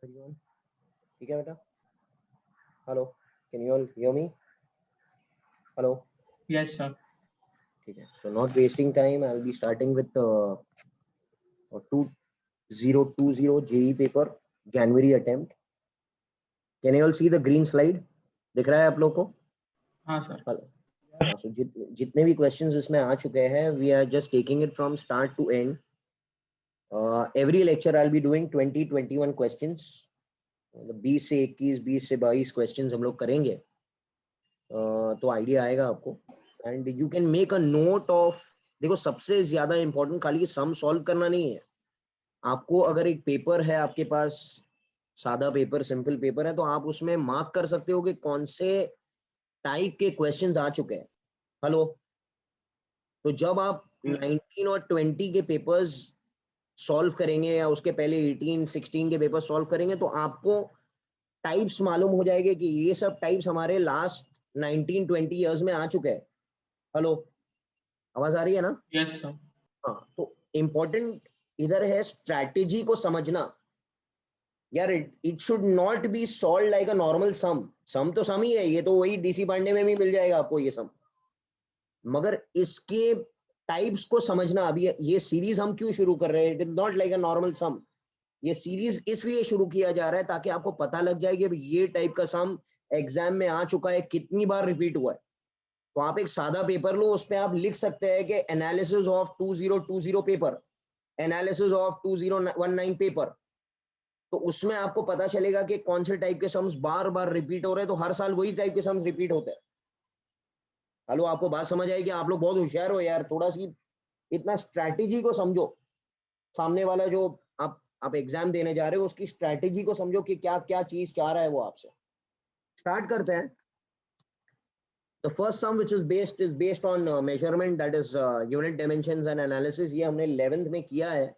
everyone. ठीक है बेटा? Hello, can you all hear me? Hello. Yes, sir. ठीक है. So not wasting time, I'll be starting with 2020 JEE paper January attempt. Can you all see the green slide? दिख रहा है आप लोग को? हाँ सर. So जितने भी questions इसमें आ चुके हैं, we are just taking it from start to end. Every lecture I'll be doing 20-21 questions. 20 से 21, 20 से 22 क्वेश्चंस हम लोग करेंगे. तो आइडिया आएगा आपको. And you can make a note of. देखो सबसे ज्यादा इंपॉर्टेंट खाली सम सॉल्व करना नहीं है आपको. अगर एक पेपर है आपके पास, सादा पेपर, सिंपल पेपर है, तो आप उसमें मार्क कर सकते हो कि कौन से टाइप के क्वेश्चंस आ चुके हैं. हेलो. तो जब आप 19 और 20 के पेपर्स सॉल्व करेंगे या उसके पहले 18, 16 के पेपर सॉल्व करेंगे, तो आपको टाइप्स मालूम हो जाएंगे कि ये सब टाइप्स हमारे लास्ट 19-20 इयर्स में आ चुके हैं. हेलो, आवाज आ रही है ना? Yes, sir. हाँ. तो इम्पोर्टेंट इधर है स्ट्रैटेजी को समझना. यार it should not be solve like a normal sum. Sum तो सम ही है, ये तो वही डीसी पांडे में भी मिल जाएगा आपको ये सम. मगर इसके टाइप्स को समझना. अभी ये सीरीज हम क्यों शुरू कर रहे हैं? It is not like a normal sum. ये सीरीज इसलिए शुरू किया जा रहा है ताकि आपको पता लग जाए कि ये टाइप का सम एग्जाम में आ चुका है, कितनी बार रिपीट हुआ है. तो आप एक सादा पेपर लो, उस पे आप लिख सकते हैं कि analysis of 2020 paper, analysis of 2019 paper. तो उसमें आपको पता चलेगा कि कौन से टाइप के सम्स बार बार रिपीट हो रहे हैं. तो हर साल वही टाइप के सम्स रिपीट होते हैं. हेलो, आपको बात समझ आई कि आप लोग बहुत होशियार हो यार. थोड़ा सी इतना स्ट्रैटेजी को समझो. सामने वाला जो आप एग्जाम देने जा रहे हो उसकी स्ट्रैटेजी को समझो कि क्या क्या चीज चाह रहा है वो आपसे. स्टार्ट करते हैं. The first sum which is based on measurement, that is unit dimensions and analysis. ये हमने 11th में किया है.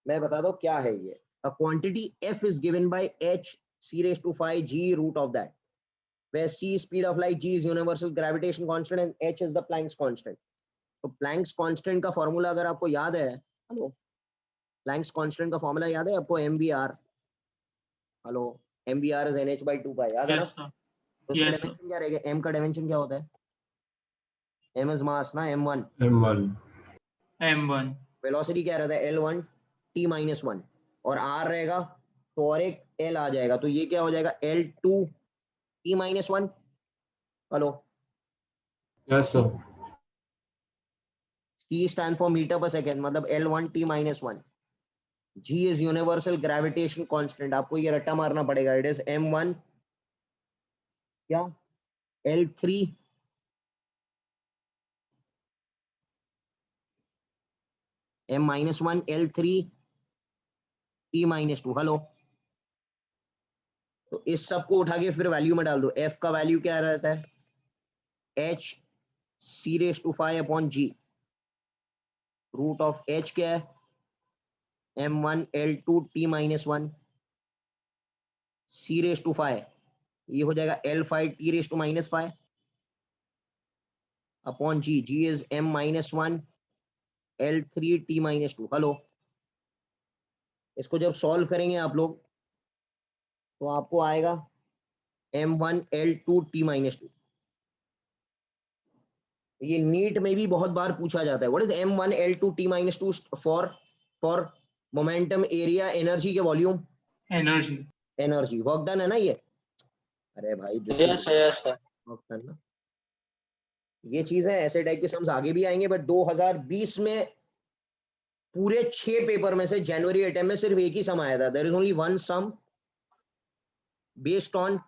मैं बता दो क्या है ये. A quantity f is given by h c raised to 5 g root of that, where c is speed of light, g is universal gravitation constant and h is the Planck's constant. तो Planck's constant का formula अगर आपको याद है, hello, Planck's constant का formula याद है आपको? mvr. Hello, mvr is nh/2 pi. याद है ना? Yes, sir. तो उसका Yes, sir. डायमेंशन क्या रहेगा? m का डायमेंशन क्या होता है? m is mass ना, m1. M1. वेलोसिटी क्या रहता है? L1 t-1. और r रहेगा तो और एक l आ जाएगा, तो ये क्या हो जाएगा? L2 t-1. Hello. Yes, sir. t stand for metre per second, मतलब L1 t-1. g is universal gravitation constant. आपको ये रट्टा मारना पड़ेगा. इट इज m1 क्या? L3 m-1 L3 t-2. Hello. तो इस सब को उठा के फिर वैल्यू में डाल दो. f का वैल्यू क्या रहता है? h c raised to 5 upon g. Root of h क्या है? m1 L2 t-1 c raised to 5. ये हो जाएगा L5 t raised to -5 upon g. g is m-1 L3 t-2. Hello. इसको जब सॉल्व करेंगे आप लोग तो आपको आएगा m1 L2 t-2. ये नीट में भी बहुत बार पूछा जाता है. What is m1 L2 t-2 for momentum, area, energy के volume. Energy. Energy. Work done है ना ये? अरे भाई Yes, sir. वर्क डन ना. ये चीज है. ऐसे टाइप के सम्स आगे भी आएंगे, बट 2020 में पूरे 6 पेपर में से जनवरी अटेम्प्ट में सिर्फ एक ही सम आया था. There is only one sum based on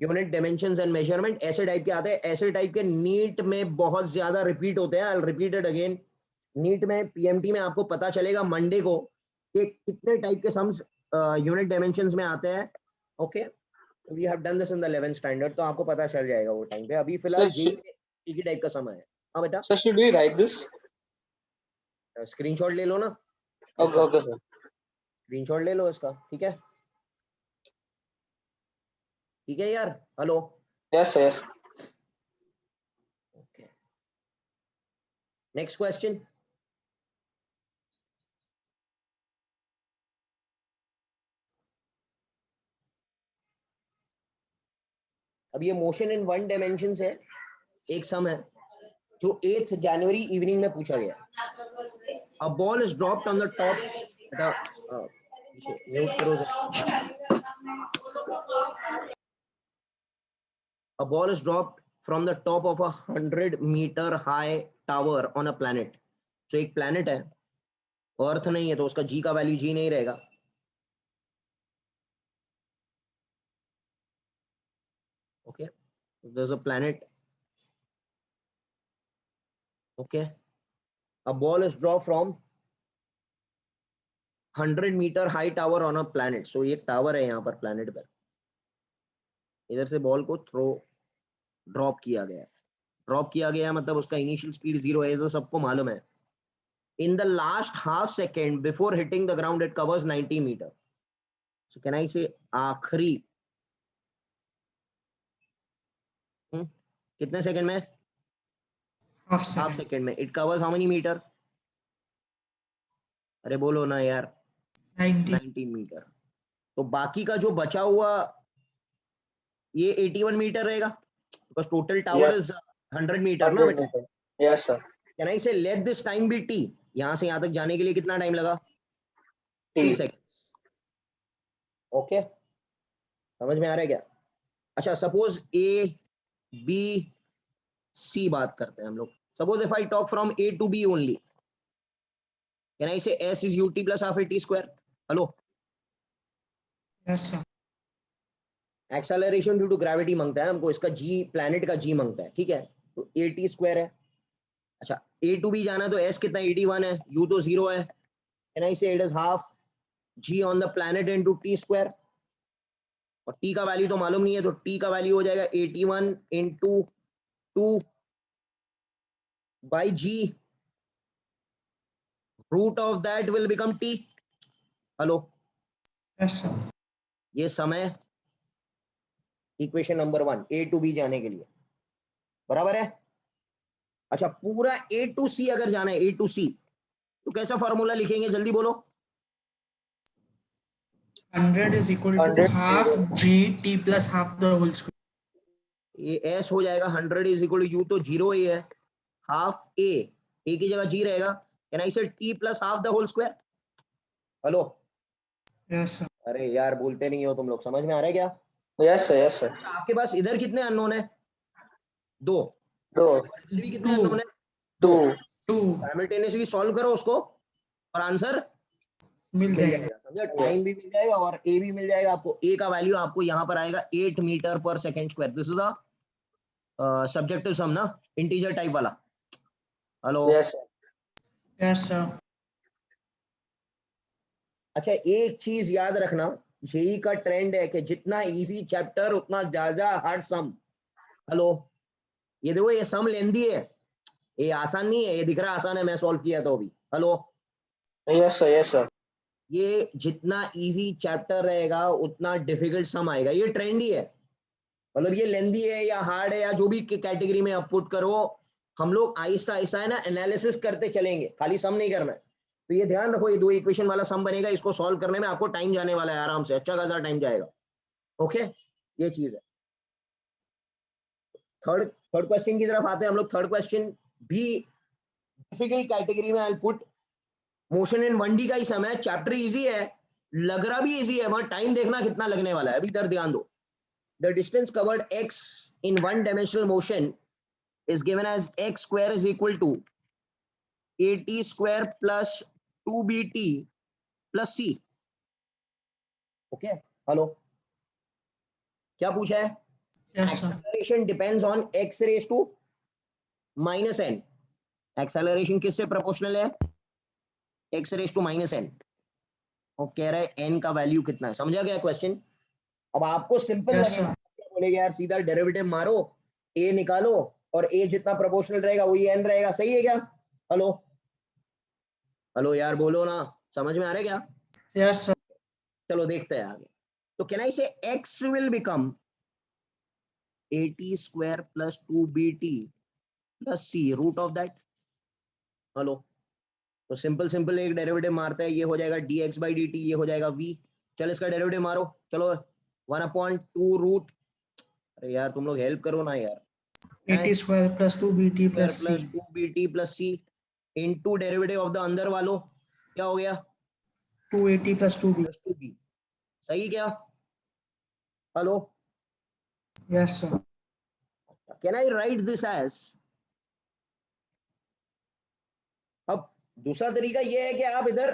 unit dimensions and measurement. ऐसे टाइप के आते हैं. ऐसे टाइप के नीट में बहुत ज्यादा रिपीट होते हैं. I will repeat it again. NEET में, पीएमटी में आपको पता चलेगा मंडे को कि कितने टाइप के सम्स यूनिट डायमेंशंस में आते हैं. Okay, we have done this in the 11th standard, तो आपको पता चल जाएगा वो टाइम पे. अभी फिलहाल Sir, जेई में एक ही टाइप का सम है. हाँ बेटा, sir, should we write this? Screenshot ले लो ना. Okay, okay, sir. स्क्रीनशॉट ले लो इसका. ठीक है, ठीक है यार. Hello. Yes, sir. Yes. Okay, next question. अब ये मोशन इन 1 डायमेंशन है, एक सम है जो 8 जनवरी इवनिंग में पूछा गया. A ball is dropped on the top. बेटा म्यूट करो जरा. A ball is dropped from the top of a 100-meter high tower on a planet. So एक planet है, अर्थ नहीं है, तो उसका g का वैल्यू g नहीं रहेगा. Okay, there's a planet. Okay, a ball is dropped from 100-meter high tower on a planet. So ये टावर है यहाँ पर planet पर. इधर से बॉल को ड्रॉप किया गया. ड्रॉप किया गया मतलब उसका इनिशियल स्पीड 0 है, तो सबको मालूम है. In the last half second before hitting the ground, it covers 90 meter. So can I say आखिरी कितने सेकंड में? हाफ सेकंड में. It covers how many meter? अरे बोलो ना यार. 90 मीटर. तो बाकी का जो बचा हुआ ये 81 मीटर रहेगा, because total tower is 100 metre ना बेटा. Yes sir. Can I say let this time be t? यहाँ से यहाँ तक जाने के लिए कितना टाइम लगा? 3 seconds. ओके, समझ में आ रहा है क्या? अच्छा, सपोज A B C बात करते हैं हम लोग. Suppose if I talk from A to B only, can I say S is ut plus half a t square? Hello. Yes sir. Acceleration due to gravity मांगता है हमको, इसका g planet का g मांगता है. ठीक है, तो at स्क्वायर है. अच्छा, A to B जाना तो S कितना 81 है, U तो 0 है. Can I say it is half G on the planet into T square? और T का वैल्यू तो मालूम नहीं है, तो T का वैल्यू हो जाएगा 81 into 2 by G. Root of that will become T. Hello. Yes sir. ये समय equation number 1 A to B जाने के लिए बराबर है. अच्छा, पूरा A to C अगर जाना है, A to C, तो कैसा फॉर्मूला लिखेंगे, जल्दी बोलो. 100 is equal to 100 half g t plus half the whole square. ये S हो जाएगा 100 इज इक्वल टू U तो 0 ही है, हाफ A की जगह G रहेगा. Can I say T plus half the whole square. Hello. Yes sir. अरे यार बोलते नहीं हो तुम लोग, समझ में आ रहा है क्या? Yes sir. Yes sir. अच्छा, आपके पास इधर कितने अननोन है? 2. दो. इधर भी कितने अननोन है? 2. 2 साइमल्टेनियसली सॉल्व करो उसको और आंसर मिल मिल जाएगा. जाएगा. समझा? टाइम भी मिल जाएगा और A भी मिल जाएगा आपको. A का वैल्यू आपको यहाँ पर आएगा 8 metre per second square. This is a subjective sum ना, इंटीजर टाइप वाला. Hello. Yes sir. Yes sir. अच्छा, एक चीज याद रखना, जेई का ट्रेंड है कि जितना इजी चैप्टर उतना ज्यादा हार्ड सम. हेलो. ये देखो, ये सम लेंदी है, ये आसान नहीं है. ये दिख रहा आसान है, मैं सॉल्व किया तो अभी. Hello. Yes sir. Yes sir. ये जितना इजी चैप्टर रहेगा उतना डिफिकल्ट सम आएगा. ये ट्रेंड ही है, मतलब ये लेंदी है या हार्ड है या जो भी कैटेगरी में आप पुट करो, हम लोग आहिस्ता आहिस्ता है ना एनालिसिस करते चलेंगे, खाली सम नहीं करना है. तो ये ध्यान रखो, ये 2 इक्वेशन वाला सम बनेगा, इसको सॉल्व करने में आपको टाइम जाने वाला है, आराम से अच्छा खासा टाइम जाएगा. ओके, ये चीज है. थर्ड क्वेश्चन की तरफ आते हैं हम लोग. थर्ड क्वेश्चन भी डिफिकल्ट कैटेगरी में. I put motion in 1D का ही सम है, चैप्टर इजी है, लग रहा भी इजी है, वहां टाइम देखना कितना लगने वाला है. अभी इधर ध्यान दो. The distance covered x in 1-dimensional motion is given as x square is equal to at square plus 2bt plus c. Okay, hello. क्या पूछा है? Yes sir. Acceleration depends on x raised to minus n. Acceleration किससे proportional है? x raised to minus n. वो कह रहा है n का वैल्यू कितना है. समझा गया क्वेश्चन? अब आपको सिंपल Yes लगेगा, बोलेगा यार सीधा डेरिवेटिव मारो, a निकालो और a जितना प्रोपोर्शनल रहेगा वही n रहेगा. सही है क्या? हेलो. हेलो यार बोलो ना, समझ में आ रहा है क्या? Yes sir. चलो देखते हैं आगे. तो can I say x will become at square plus 2bt plus c root of that. Hello. तो सिंपल एक डेरिवेटिव मारते हैं, ये हो जाएगा dx by dt, ये हो जाएगा v. चल इसका डेरिवेटिव मारो, चलो 1/2 रूट. अरे यार तुम लोग हेल्प करो ना यार। AT square plus 2BT square plus plus C. 2BT plus c into derivative of the अंदर वालों, क्या हो गया? 2AT plus 2B. Plus 2B। सही क्या? Hello, Yes, sir. Can I write this as? अब दूसरा तरीका ये है कि आप इधर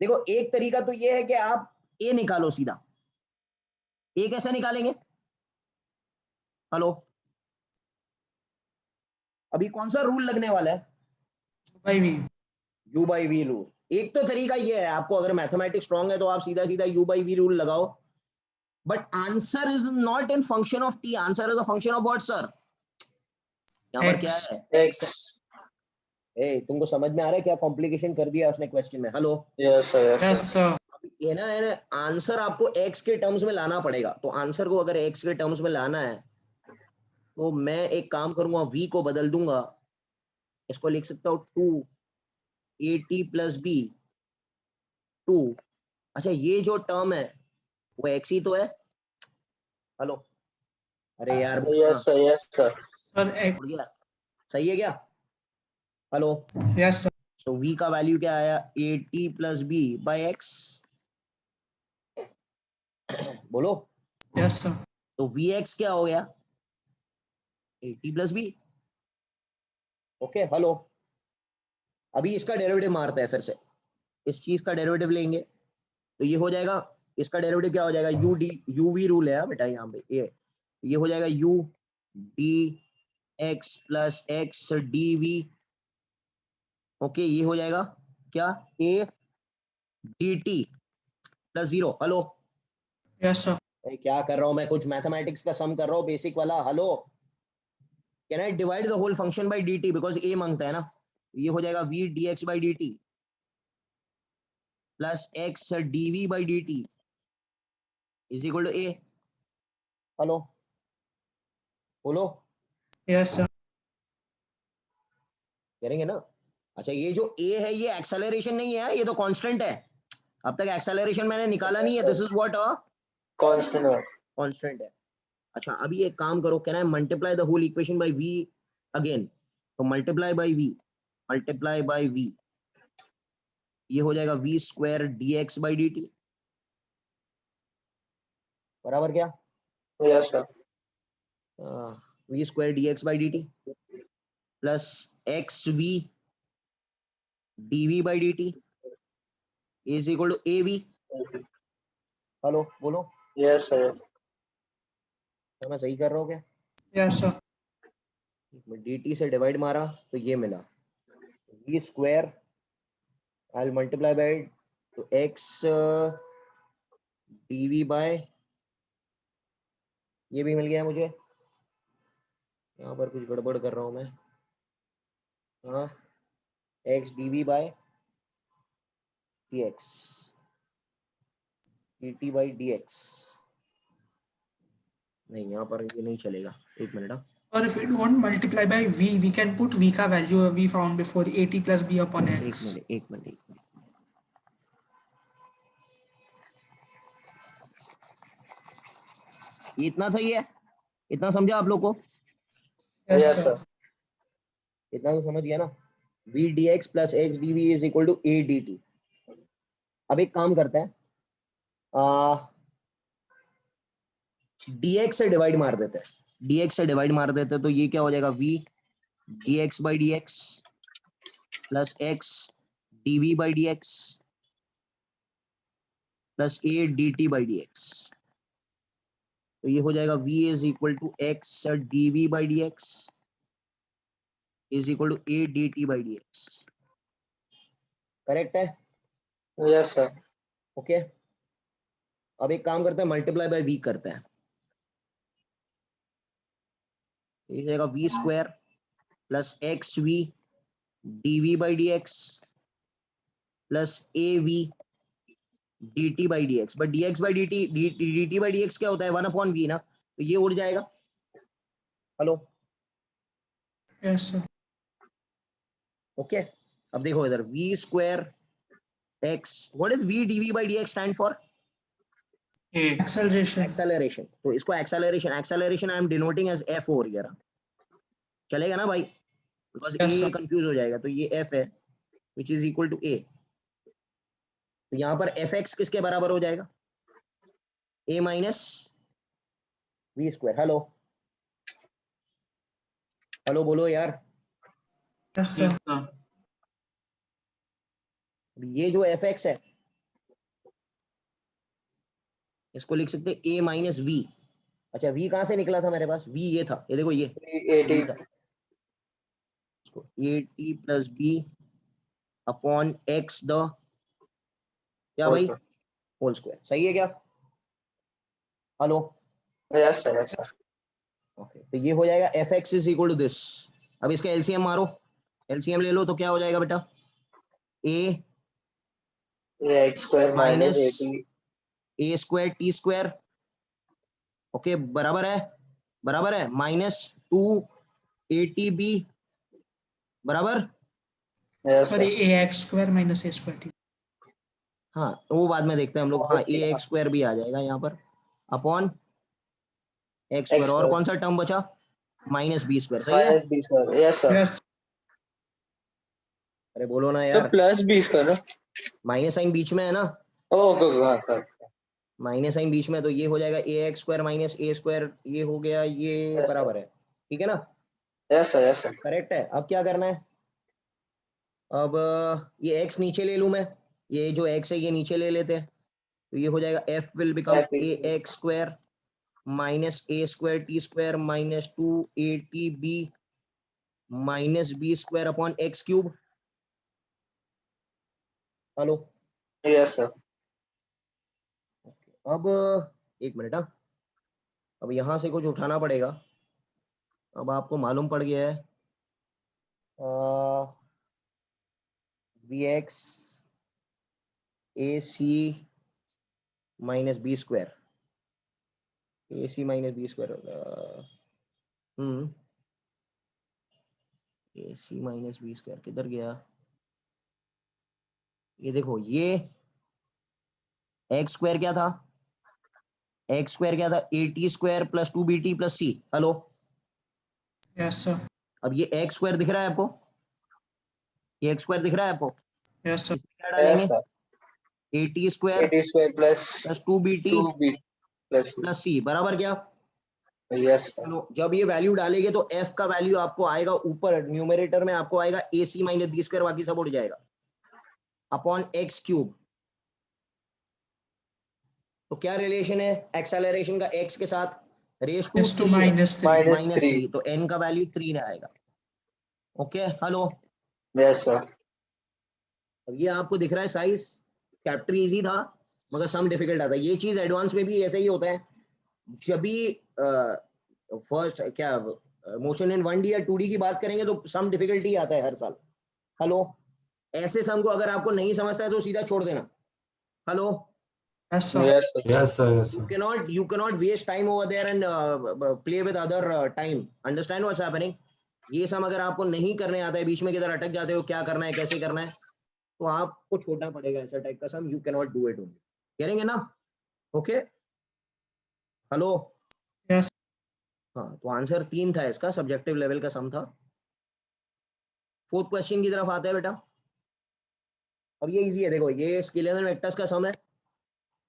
देखो, एक तरीका तो ये है कि आप ए निकालो सीधा। ए कैसे निकालेंगे? हेलो, अभी कौन सा रूल लगने वाला है? By V. U by v rule. एक तो तरीका ये है, आपको अगर मैथमेटिक्स स्ट्रांग है तो आप सीधा सीधा यू बाई वी रूल लगाओ, but answer is not in function of T, answer is a function of what sir? यहाँ पर क्या X. है? X. ए, तुमको समझ में आ रहा है क्या कॉम्प्लिकेशन कर दिया उसने क्वेश्चन में? Hello, Yes, sir. Yes, Yes, sir. sir. ये ना है, आंसर आपको एक्स के टर्म्स में लाना पड़ेगा। तो आंसर को अगर एक्स के टर्म्स में लाना है तो मैं एक काम करूंगा, वी को बदल दूंगा, इसको लिख सकता हूँ 2AT प्लस बी 2। अच्छा, ये जो टर्म है वो एक्स ही तो है। हेलो, अरे यार बोलना, Yes, sir. Yes, sir. Sir, X. उड़ गया? सही है क्या? Hello, Yes, sir. तो v का वैल्यू क्या आया? AT plus b by x. बोलो, Yes, sir. तो vx क्या हो गया? AT plus b. Okay, hello, अभी इसका डेरिवेटिव मारते हैं फिर से, इस चीज का डेरिवेटिव लेंगे तो ये हो जाएगा, इसका डेरिवेटिव क्या हो जाएगा? U d, u v rule है बेटा यहाँ पे, ये हो जाएगा u d x plus x d v. Okay, ये हो जाएगा क्या? A d t plus zero. Hello, Yes, sir. क्या कर रहा हूँ मैं? कुछ मैथमेटिक्स का सम कर रहा हूँ बेसिक वाला। Hello, can I divide the whole function by d t, because a मांगता है ना। ये हो जाएगा v d x by d t plus x d v by d t is equal to a. Hello, बोलो, Yes, sir. करेंगे ना? अच्छा, ये जो ए है ये एक्सेलरेशन नहीं है, ये तो कांस्टेंट है। अब तक एक्सेलरेशन मैंने निकाला नहीं है, this is what a Constant. Constant है। अच्छा, अभी एक काम करो, can I multiply the whole equation by v again? तो multiply by v, multiply by v, ये हो जाएगा v square d x by d t बराबर क्या? Yes, sir. V square d x by d t plus x v d v by d t is equal to a v. Hello, बोलो, Yes, sir. क्या मैं सही कर रहा हूँ क्या? Yes, sir. डी टी से डिवाइड मारा तो ये मिला v square, I will multiply by तो एक्स डी वी बाय, ये भी मिल गया मुझे। यहाँ पर कुछ गड़बड़ कर रहा हूँ मैं। हाँ, x d v by d x, d t by d x. नहीं, यहाँ पर ये नहीं चलेगा, एक मिनट। हाँ, Or if we don't multiply by V, we can put V का value we found before AT plus B upon एक X. मिनट, एक मिनट, एक मिनट। ये इतना सही है? इतना समझा आप लोग को? Yes, Yes, sir. sir. इतना तो समझ गया ना? V d x plus x d v is equal to a d t. अब एक काम करते हैं, dx से डिवाइड मार देते हैं, dx से डिवाइड मार देते हैं तो ये क्या हो जाएगा? v dx by d x plus x d v by d x plus a d t by d x. तो ये हो जाएगा v is equal to x d v by d x is equal to a d t by d x. Correct है? Yes, sir. Okay, अब एक काम करते हैं, मल्टीप्लाई बाय v करते हैं। ये जाएगा v square plus x v d v by d x plus a v d t by d x. But d x by d t by d x क्या होता है? 1 अपॉन वी ना, तो ये उड़ जाएगा। Hello, Yes, sir. ओके, अब देखो इधर v square x, what is v d v by d x stand for? A. Acceleration. Acceleration, तो इसको acceleration I am denoting as f over here, चलेगा ना भाई, because Yes, a sir. Confuse हो जाएगा, तो ये एफ है which is equal to a, तो यहाँ पर एफ एक्स किसके बराबर हो जाएगा, a minus v square. Hello hello बोलो यार, Yes, sir. Yes, sir. ये जो एफ एक्स है इसको लिख सकते ए माइनस वी, अच्छा वी कहाँ से निकला था मेरे पास, वी ये था, ये देखो ये 80 V था, इसको a t plus b upon x the क्या भाई sir. होल स्क्वायर, सही है क्या? Hello Yes, sir. Yes, sir. Okay, तो ये हो जाएगा f x is equal to this, अब इसका एलसीएम मारो, एलसीएम ले लो, तो क्या हो जाएगा बेटा, ए X square minus माइनस 80. ए स्क्वायर टी स्क्वायर, ओके बराबर है माइनस 2 ए टी बी बराबर, Yes, Sorry, sir. ax square minus a square. हाँ वो बाद में देखते हैं हम लोग, हाँ ए एक्स स्क्वायर भी आ जाएगा यहाँ पर अपॉन एक्स स्क्वायर, और square. कौन सा टर्म बचा, माइनस बी स्क्वायर, सही है? Minus B square. Yes, sir. Yes. अरे बोलो ना So यार, plus B square. No? Minus sign बीच में है ना, Oh, okay, okay, sir. Minus sign बीच में, तो ये हो जाएगा a x square minus a square, ये हो गया, ये Yes, बराबर है, ठीक है ना, Yes, sir. Yes, sir. Correct है। अब क्या करना है, अब ये x नीचे ले लूं मैं, ये जो x है ये नीचे ले लेते हैं, तो ये हो जाएगा f will become F a is- x square minus a square t square minus 2 a t b minus b square upon x cube. Hello Yes, sir. अब एक मिनट, हाँ अब यहाँ से कुछ उठाना पड़ेगा, अब आपको मालूम पड़ गया है v x a c minus b square, a c minus b square, a c minus b square किधर गया, ये देखो ये एक्स स्क्वायर क्या था, एक्स स्क्वायर क्या था, a t square plus 2bt plus c. Hello Yes, sir. अब ये एक्स स्क्वायर दिख रहा है आपको, ये एक्स स्क्वायर दिख रहा है आपको, Yes, sir. इसमें क्या Yes, डालेंगे, sir. A t square 80 square plus plus 2bt 2B plus C. Plus c बराबर क्या, Yes, sir. चलो जब ये वैल्यू डालेंगे तो एफ का वैल्यू आपको आएगा ऊपर न्यूमरेटर में, आपको आएगा ए सी माइनस बी स्क्वायर, बाकी सब उड़ जाएगा अपॉन एक्स क्यूब। तो क्या रिलेशन है एक्सेलरेशन का एक्स के साथ, raise to S to 3 minus 3. Minus minus 3. 3, तो एन का वैल्यू 3 आएगा, ओके हेलो। Yes, sir. अब ये आपको दिख रहा है साइज, चैप्टर इजी था मगर सम डिफिकल्ट आता है, ये चीज एडवांस में भी ऐसे ही होता है, जब भी फर्स्ट क्या मोशन इन 1D या 2D की बात करेंगे तो सम डिफिकल्टी आता है हर साल। हेलो ऐसे सम को अगर आपको नहीं समझता है तो सीधा छोड़ देना। Hello Yes, sir. Yes, sir. Yes, sir. Yes, you sir. cannot waste time over there and play with other time, understand what's happening। ये सम अगर आपको नहीं करने आता है, बीच में किधर अटक जाते हो, क्या करना है कैसे करना है, तो आपको छोड़ना पड़ेगा ऐसा टाइप का sum, you can not do it only, करेंगे ना, ओके हेलो। Yes. हाँ तो आंसर 3 था इसका, सब्जेक्टिव लेवल का सम था। फोर्थ क्वेश्चन की तरफ आते हैं बेटा, अब ये इजी है, देखो ये स्केलर वेक्टर्स का सम है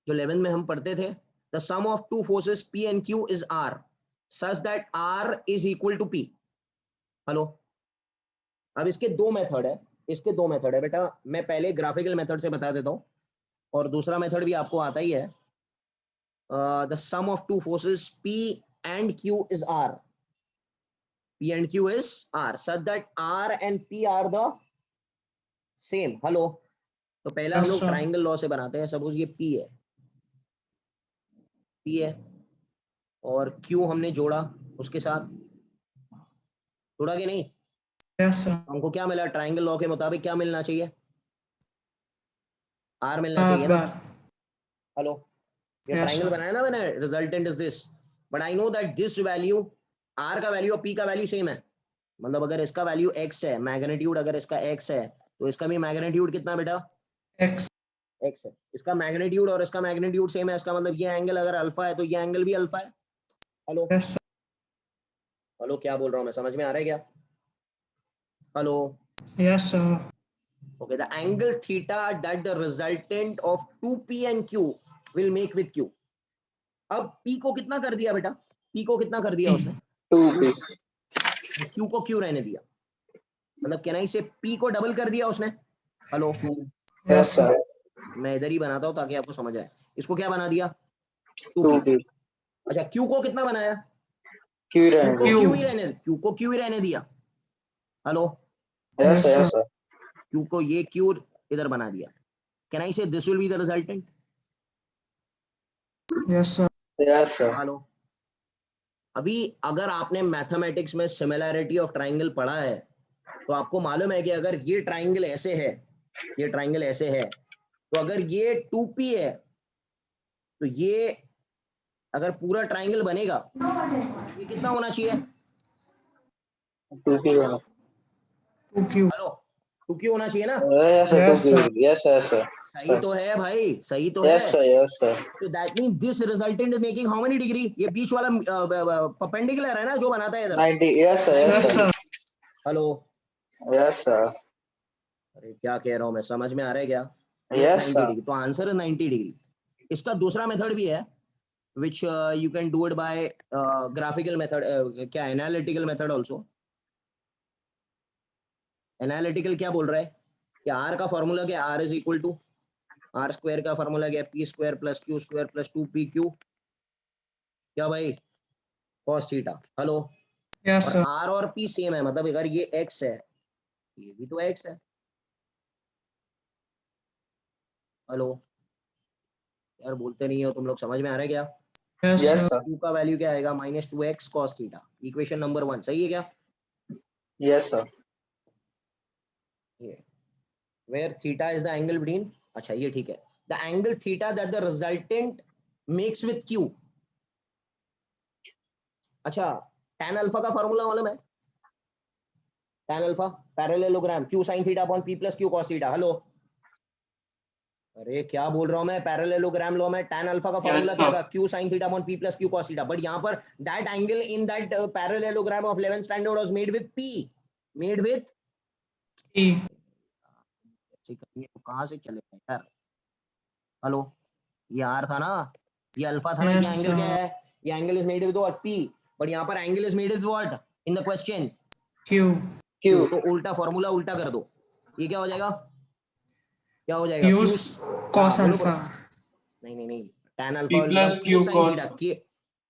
जो 11th में हम पढ़ते थे, the sum of two forces P and Q is R such that R is equal to P। Hello अब इसके दो मेथड है बेटा, मैं पहले ग्राफिकल मेथड से बता देता हूँ और दूसरा मेथड भी आपको आता ही है। The sum of two forces P and Q is R, P and Q is R such that R and P are the same। Hello तो पहला हम Yes, लोग sir. ट्राइंगल लॉ से बनाते हैं, सपोज ये P है और Q हमने जोड़ा उसके साथ, जोड़ा कि नहीं, Yes, sir. हमको क्या मिला, ट्राइंगल लॉ के मुताबिक क्या मिलना चाहिए, R मिलना R चाहिए ना। bar. हेलो ये Yes, ट्राइंगल sir. बनाया ना मैंने, resultant is this, but I know that this value R का वैल्यू और P का वैल्यू सेम है, मतलब अगर इसका वैल्यू x है, मैग्नीट्यूड अगर इसका x है तो इसका भी मैग्नीट्यूड कितना बेटा, X. x है, इसका मैग्नीट्यूड और इसका मैग्नीट्यूड सेम है, इसका मतलब ये एंगल अगर अल्फा है तो ये एंगल भी अल्फा है। Hello Yes, sir. हेलो, क्या बोल रहा हूँ मैं, समझ में आ रहा है क्या? Hello Yes, sir. okay, the angle theta that the resultant of 2p and q will make with q. अब p को कितना कर दिया बेटा, p को कितना कर दिया P. उसने, 2p. q को q रहने दिया, मतलब कैन आई से p को डबल कर दिया उसने। Hello Yes, sir. मैं इधर ही बनाता हूँ ताकि आपको समझ आए, इसको क्या बना दिया 2p। 2p. अच्छा q को कितना बनाया, Q q रहने को दो. Q. q ही रहने, q को q ही रहने दिया। Hello Yes, sir. Yes, sir. q को ये q इधर बना दिया, कैन आई से this will be the resultant. Yes, sir. Yes, sir. Hello अभी अगर आपने मैथमेटिक्स में सिमिलैरिटी ऑफ ट्राइंगल पढ़ा है तो आपको मालूम है कि अगर ये ट्राइंगल ऐसे है, ये ट्राइंगल ऐसे है, तो अगर ये 2p है तो ये अगर पूरा ट्राइंगल बनेगा ये कितना होना चाहिए, 2p रहना. 2Q. हेलो 2q होना चाहिए ना, Yes, sir. Yes, 2p. sir. Yes, sir. Yes, sir. सही तो है भाई, सही तो Yes, है। sir. Yes, sir. तो that means this resultant is making how many degree, ये बीच वाला परपेंडिकुलर है ना जो बनाता है इधर 90. Yes, sir. Yes, Yes, sir. sir. Hello Yes, sir. अरे क्या कह रहा हूँ मैं, समझ में आ रहा है क्या? ये Yes, 90 sir. डिग्री, तो आंसर है 90 डिग्री। इसका दूसरा मेथड भी है which you can do it by graphical method, क्या analytical method also। analytical क्या बोल रहा है कि r का फॉर्मूला क्या, r is equal to r square का फॉर्मूला क्या, p square plus q square plus 2pq, क्या भाई, cos थीटा। हेलो Yes, और sir. r और p सेम है, मतलब अगर ये x है ये भी तो x है। हेलो यार बोलते नहीं हो तुम लोग, समझ में आ रहा है क्या? Yes, Yes, sir. sir. q का वैल्यू क्या आएगा, -2x cos theta, equation number 1 सही है क्या? Yes, sir. ये where theta is the angle between, अच्छा ये ठीक है, the angle theta that the resultant makes with q। अच्छा tan अल्फा का फॉर्मूला मालूम है, tan alpha parallelogram q sin theta upon p plus q cos theta. Hello अरे क्या बोल रहा हूं मैं, पैरेललोग्राम लॉ में tan अल्फा का फॉर्मूला Yes, क्या sir. था, q sin theta upon p plus q cos theta, but यहाँ पर that angle in that parallelogram of 11th standard was made with p, made with P. तो कहाँ से चले गए यार। हेलो ये r था ना, ये अल्फा था ना, ये Yes, एंगल क्या sir. है, ये angle is made with what p, but यहाँ पर angle is made with what in the question Q. q, Q. तो उल्टा फॉर्मूला उल्टा कर दो, ये क्या हो जाएगा, क्या हो जाएगा q, Use हाँ cos बोलो बोलो, alpha. नहीं tan alpha P will become plus q Q sin cos. Theta के,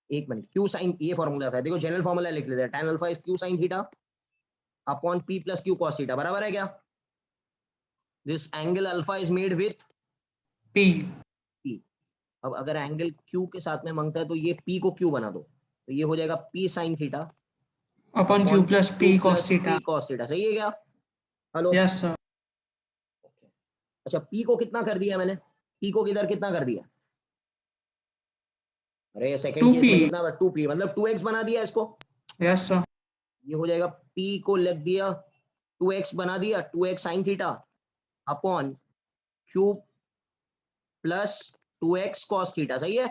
एक मिनट, q sin ये फॉर्मूला था, देखो जनरल फॉर्मूला लिख लेते हैं, tan alpha is q sin theta upon p plus q cos theta, बराबर है क्या? This angle alpha is made with P. p। अब अगर एंगल q के साथ में मांगता है तो ये p को q बना दो, तो ये हो जाएगा p sin theta Upon Q upon plus q P cos plus theta. p cos theta, सही है क्या? Hello Yes, sir. अच्छा p को कितना कर दिया मैंने, p को किधर कितना कर दिया, अरे सेकंड केस में 2P. कितना 2p, मतलब 2x बना दिया इसको, Yes, sir. ये हो जाएगा p को लिख दिया 2x बना दिया, 2x sin theta upon q plus 2x cos theta, सही है?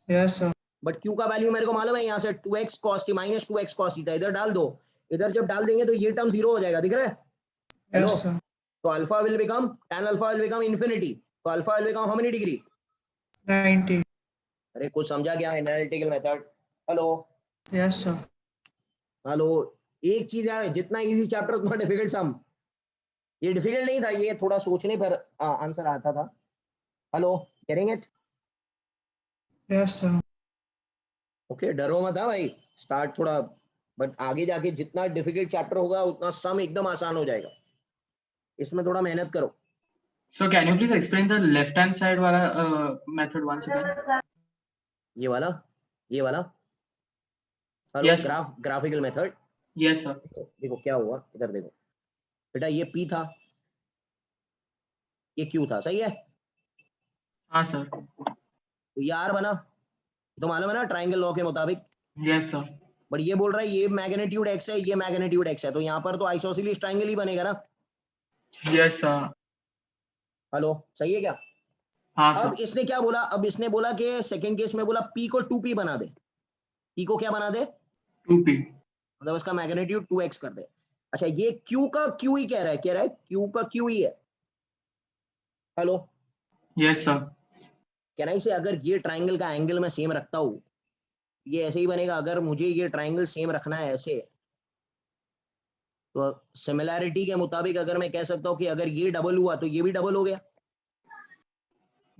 Yes, sir. बट q का वैल्यू मेरे को मालूम है, यहाँ से 2x cos theta minus 2x cos theta इधर डाल दो, इधर जब डाल देंगे तो ये टर्म जीरो हो जाएगा, दिख रहा है? Hello Yes, sir. तो alpha will become tan alpha will become infinity, तो alpha will become how many degree, 90. अरे कुछ समझा क्या analytical method? Hello Yes, sir. Hello एक चीज है, जितना इजी चैप्टर उतना डिफिकल्ट सम, ये डिफिकल्ट नहीं था, ये थोड़ा सोचने पर आंसर आता था। Hello getting it? Yes, sir. Okay डरो मत हाँ भाई, स्टार्ट थोड़ा, बट आगे जाके जितना डिफिकल्ट चैप्टर होगा उतना सम एकदम आसान हो जाएगा, इसमें थोड़ा मेहनत करो। So can you please explain the left hand side wala method once again? ये वाला, ये वाला, hello Yes, sir. Graphical method, Yes, sir. देखो क्या हुआ, इधर देखो बेटा, ये P था, ये Q था, सही है? हाँ sir. तो ये R बना, तो मालूम है ना ट्राइंगल लॉ के मुताबिक, Yes, sir. बट ये बोल रहा है ये मैग्नीट्यूड x है, ये मैग्नीट्यूड x है, तो यहाँ पर तो आइसोसेलेस ट्राइंगल ही बनेगा ना। Yes, sir. हेलो सही है क्या? हाँ अब सर, इसने क्या बोला, अब इसने बोला कि सेकंड केस में बोला P को 2P बना दे, P को क्या बना दे, 2p, मतलब उसका मैग्नीट्यूड 2x कर दे। अच्छा ये Q का Q ही कह रहा है Q का Q ही है। हेलो, yes sir, कहना ही से अगर ये ट्राइंगल का एंगल मैं सेम रखता हूँ, ये ऐसे ही बनेगा। अगर मुझे ये ट्राइंगल सेम रखना है ऐसे, तो सिमिलैरिटी के मुताबिक अगर मैं कह सकता हूँ कि अगर ये डबल हुआ तो ये भी डबल हो गया।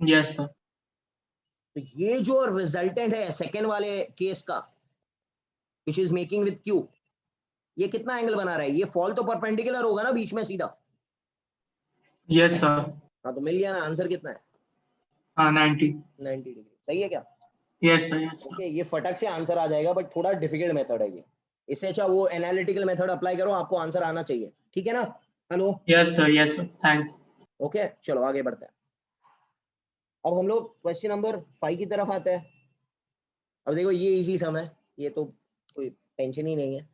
yes sir, तो ये जो रिजल्टेंट है सेकेंड वाले केस का, which is making with Q, ये कितना एंगल बना रहा है, ये फॉल तो परपेंडिकुलर होगा ना बीच में सीधा। yes sir, हाँ तो मिल गया ना, आंसर कितना है, हाँ 90, 90 डिग्री। सही है क्या? yes sir, yes sir, okay, ये फटक से आंसर आ जाएगा, बट थोड़ा डिफिकल्ट मेथड है ये। इससे अच्छा वो एनालिटिकल मेथड अप्लाई करो, आपको आंसर आना चाहिए, ठीक है ना। Hello, yes sir, thanks. Okay चलो आगे बढ़ते हैं। अब हम लोग क्वेश्चन नंबर 5 की तरफ आते हैं। अब देखो ये इजी सम है, ये तो कोई टेंशन ही नहीं है।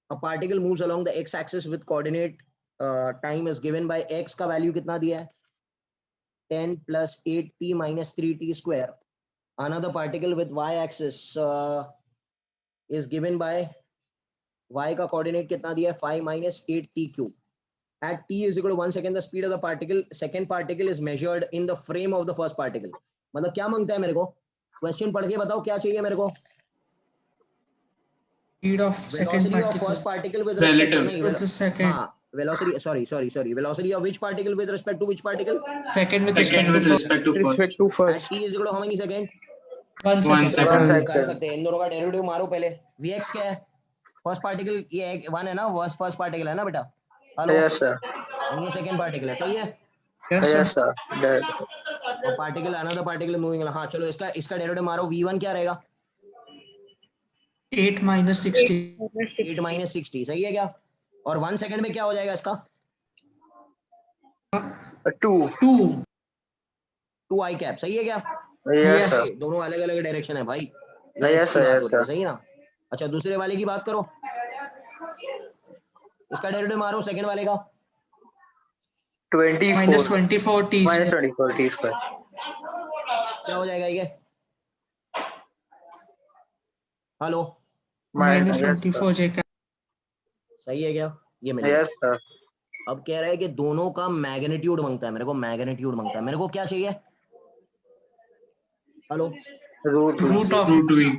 A particle moves along the x axis with coordinate time is given by x का वैल्यू कितना दिया है, 10 plus 8p minus 3t square. Another particle with y axis is given by y का coordinate कितना दिया है, 5 minus 8t cube. At t is equal to 1 second, the speed of the particle, second particle is measured in the frame of the first particle. मतलब क्या मांगता है मेरे को, क्वेश्चन पढ़ के बताओ क्या चाहिए मेरे को। Speed of second Velocity of first particle particle with respect to, Relative. नहीं with the second. हाँ velocity, sorry, velocity of which particle with respect to which particle, Second with Second with respect to first, respect to at first. t is equal to how many second, 1 1 second. One second, कर second. सकते हैं। इन दोनों का derivative मारो पहले। Vx क्या है, first particle ये एक 1 है ना, फर्स्ट पार्टिकल है ना बेटा। Hello, Yes sir. और ये सेकंड पार्टिकल है, सही है। Yes sir. Yes sir. That. और पार्टिकल अनदर पार्टिकल मूविंग, हाँ चलो इसका इसका डेरिवेटिव मारो। V1 क्या रहेगा, 8 minus 60. 8 minus 60, सही है क्या। और 1 सेकंड में क्या हो जाएगा इसका, 2. 2. 2 i कैप, सही है क्या। Yes Yes. sir. ये दोनों अलग अलग डायरेक्शन है भाई, Yes, ये x की sir, बात yes, हो रही है, sir. सही ना। अच्छा दूसरे वाले की बात करो, इसका डेरिवेटिव मारो सेकंड वाले का। 24. Minus 24 t Minus square. 24 t square. क्या हो जाएगा ये, hello, Minus Yes sir. 24 j cap. सही है क्या, ये मिल गया। Yes sir. अब कह रहा है कि दोनों का मैग्नीट्यूड मांगता है मेरे को, मैग्नीट्यूड मांगता है मेरे को, क्या चाहिए, hello, Root V. Root of root v,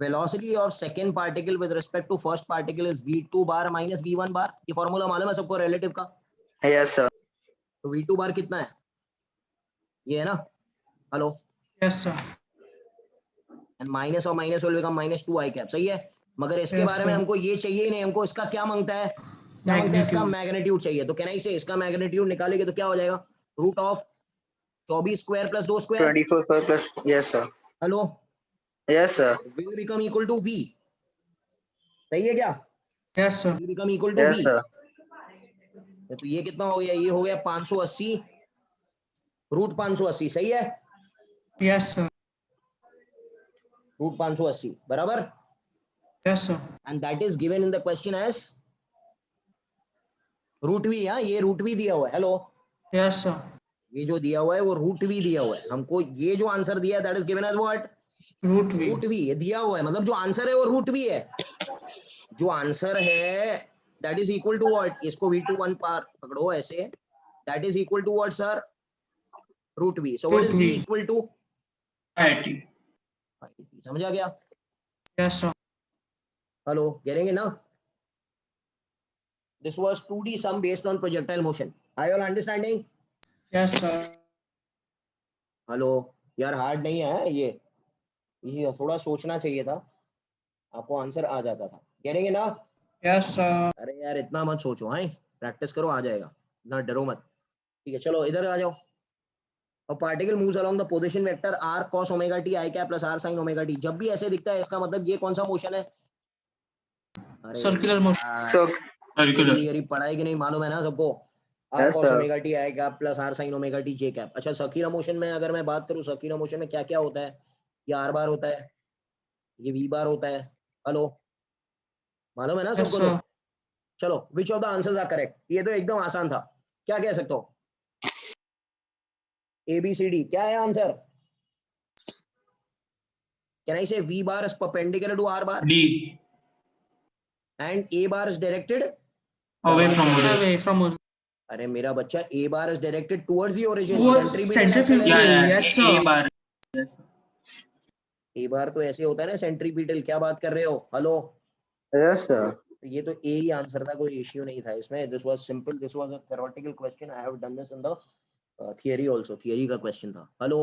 velocity of second particle with respect to first particle is v2 bar minus v1 bar। ये फॉर्मूला मालूम है सबको रिलेटिव का। Yes sir. तो v2 बार कितना है, ये है ना, hello, yes sir. And minus और minus will become minus 2 i cap, सही है। मगर इसके Yes, बारे में sir. हमको ये चाहिए ही नहीं, हमको इसका क्या मांगता है, क्या मांगता है, इसका Magnitude. मैग्नीट्यूड चाहिए। तो कहना ही से इसका मैग्नीट्यूड निकालेंगे तो क्या हो जाएगा, root of 24 square plus 2 square, 24 square plus. Yes sir. Hello, Yes sir. Will become equal to v, सही है क्या, Yes sir. Will become equal to Yes v। sir. तो ये कितना हो गया, ये हो गया 580 रूट 580, सही है, Yes sir. रूट 580 बराबर। Yes sir. And that is given in the question as root v. हाँ ये रूट वी दिया हुआ है, हेलो, Yes sir. ये जो दिया हुआ है वो रूट वी दिया हुआ है हमको। ये जो आंसर दिया है that is given as what, Root v. Root v, ये दिया हुआ है, मतलब जो आंसर है वो रूट वी है। जो आंसर है that is equal to what, इसको v2 1 पार पकड़ो ऐसे, that is equal to what sir, root v. So what is Root v v. Equal to, 80, समझ आ गया, Yes sir. हेलो, गिरेंगे ना। This was 2D sum based on projectile motion. Are you all understanding? Yes sir. Hello, यार hard नहीं है ये थोड़ा सोचना चाहिए था, आपको आंसर आ जाता था, करेंगे ना। Yes sir. अरे यार इतना मत सोचो, हाँ प्रैक्टिस करो, आ जाएगा, इतना डरो मत। ठीक है चलो इधर आ जाओ। और particle moves along the position vector r cos omega t i cap plus r sin omega t। जब भी ऐसे दिखता है इसका मतलब ये कौन सा मोशन है, अरे Circular motion. यार, So. circular, ये पढ़ाई की नहीं मालूम है ना सबको। r Yes cos sir. Omega t i cap plus r sin omega t j cap. अच्छा सर्कुलर मोशन में अगर मैं बात करूं, सर्कुलर मोशन में क्या क्या होता है, ये r बार होता है, ये v बार होता है, हेलो, मालूम है ना Yes सबको। sir. तो चलो which of the answers are correct, ये तो एकदम आसान था, क्या कह सकते हो। ABCD क्या है answer? Can I say V bar is perpendicular to R bar D. and A bar is directed Away from origin. Away from origin. अरे मेरा बच्चा A bar is directed towards the origin. Towards Centripetal centrifugal. acceleration. Yes, sir. A bar. Yes, sir. A bar तो ऐसे होता है ना centripetal. क्या बात कर रहे हो? हेलो. Yes, sir. ये तो A ही आंसर था, कोई इश्यू नहीं था इसमें. This was simple. This was a theoretical question. I have done this in the theory also. Theory का question था. Hello.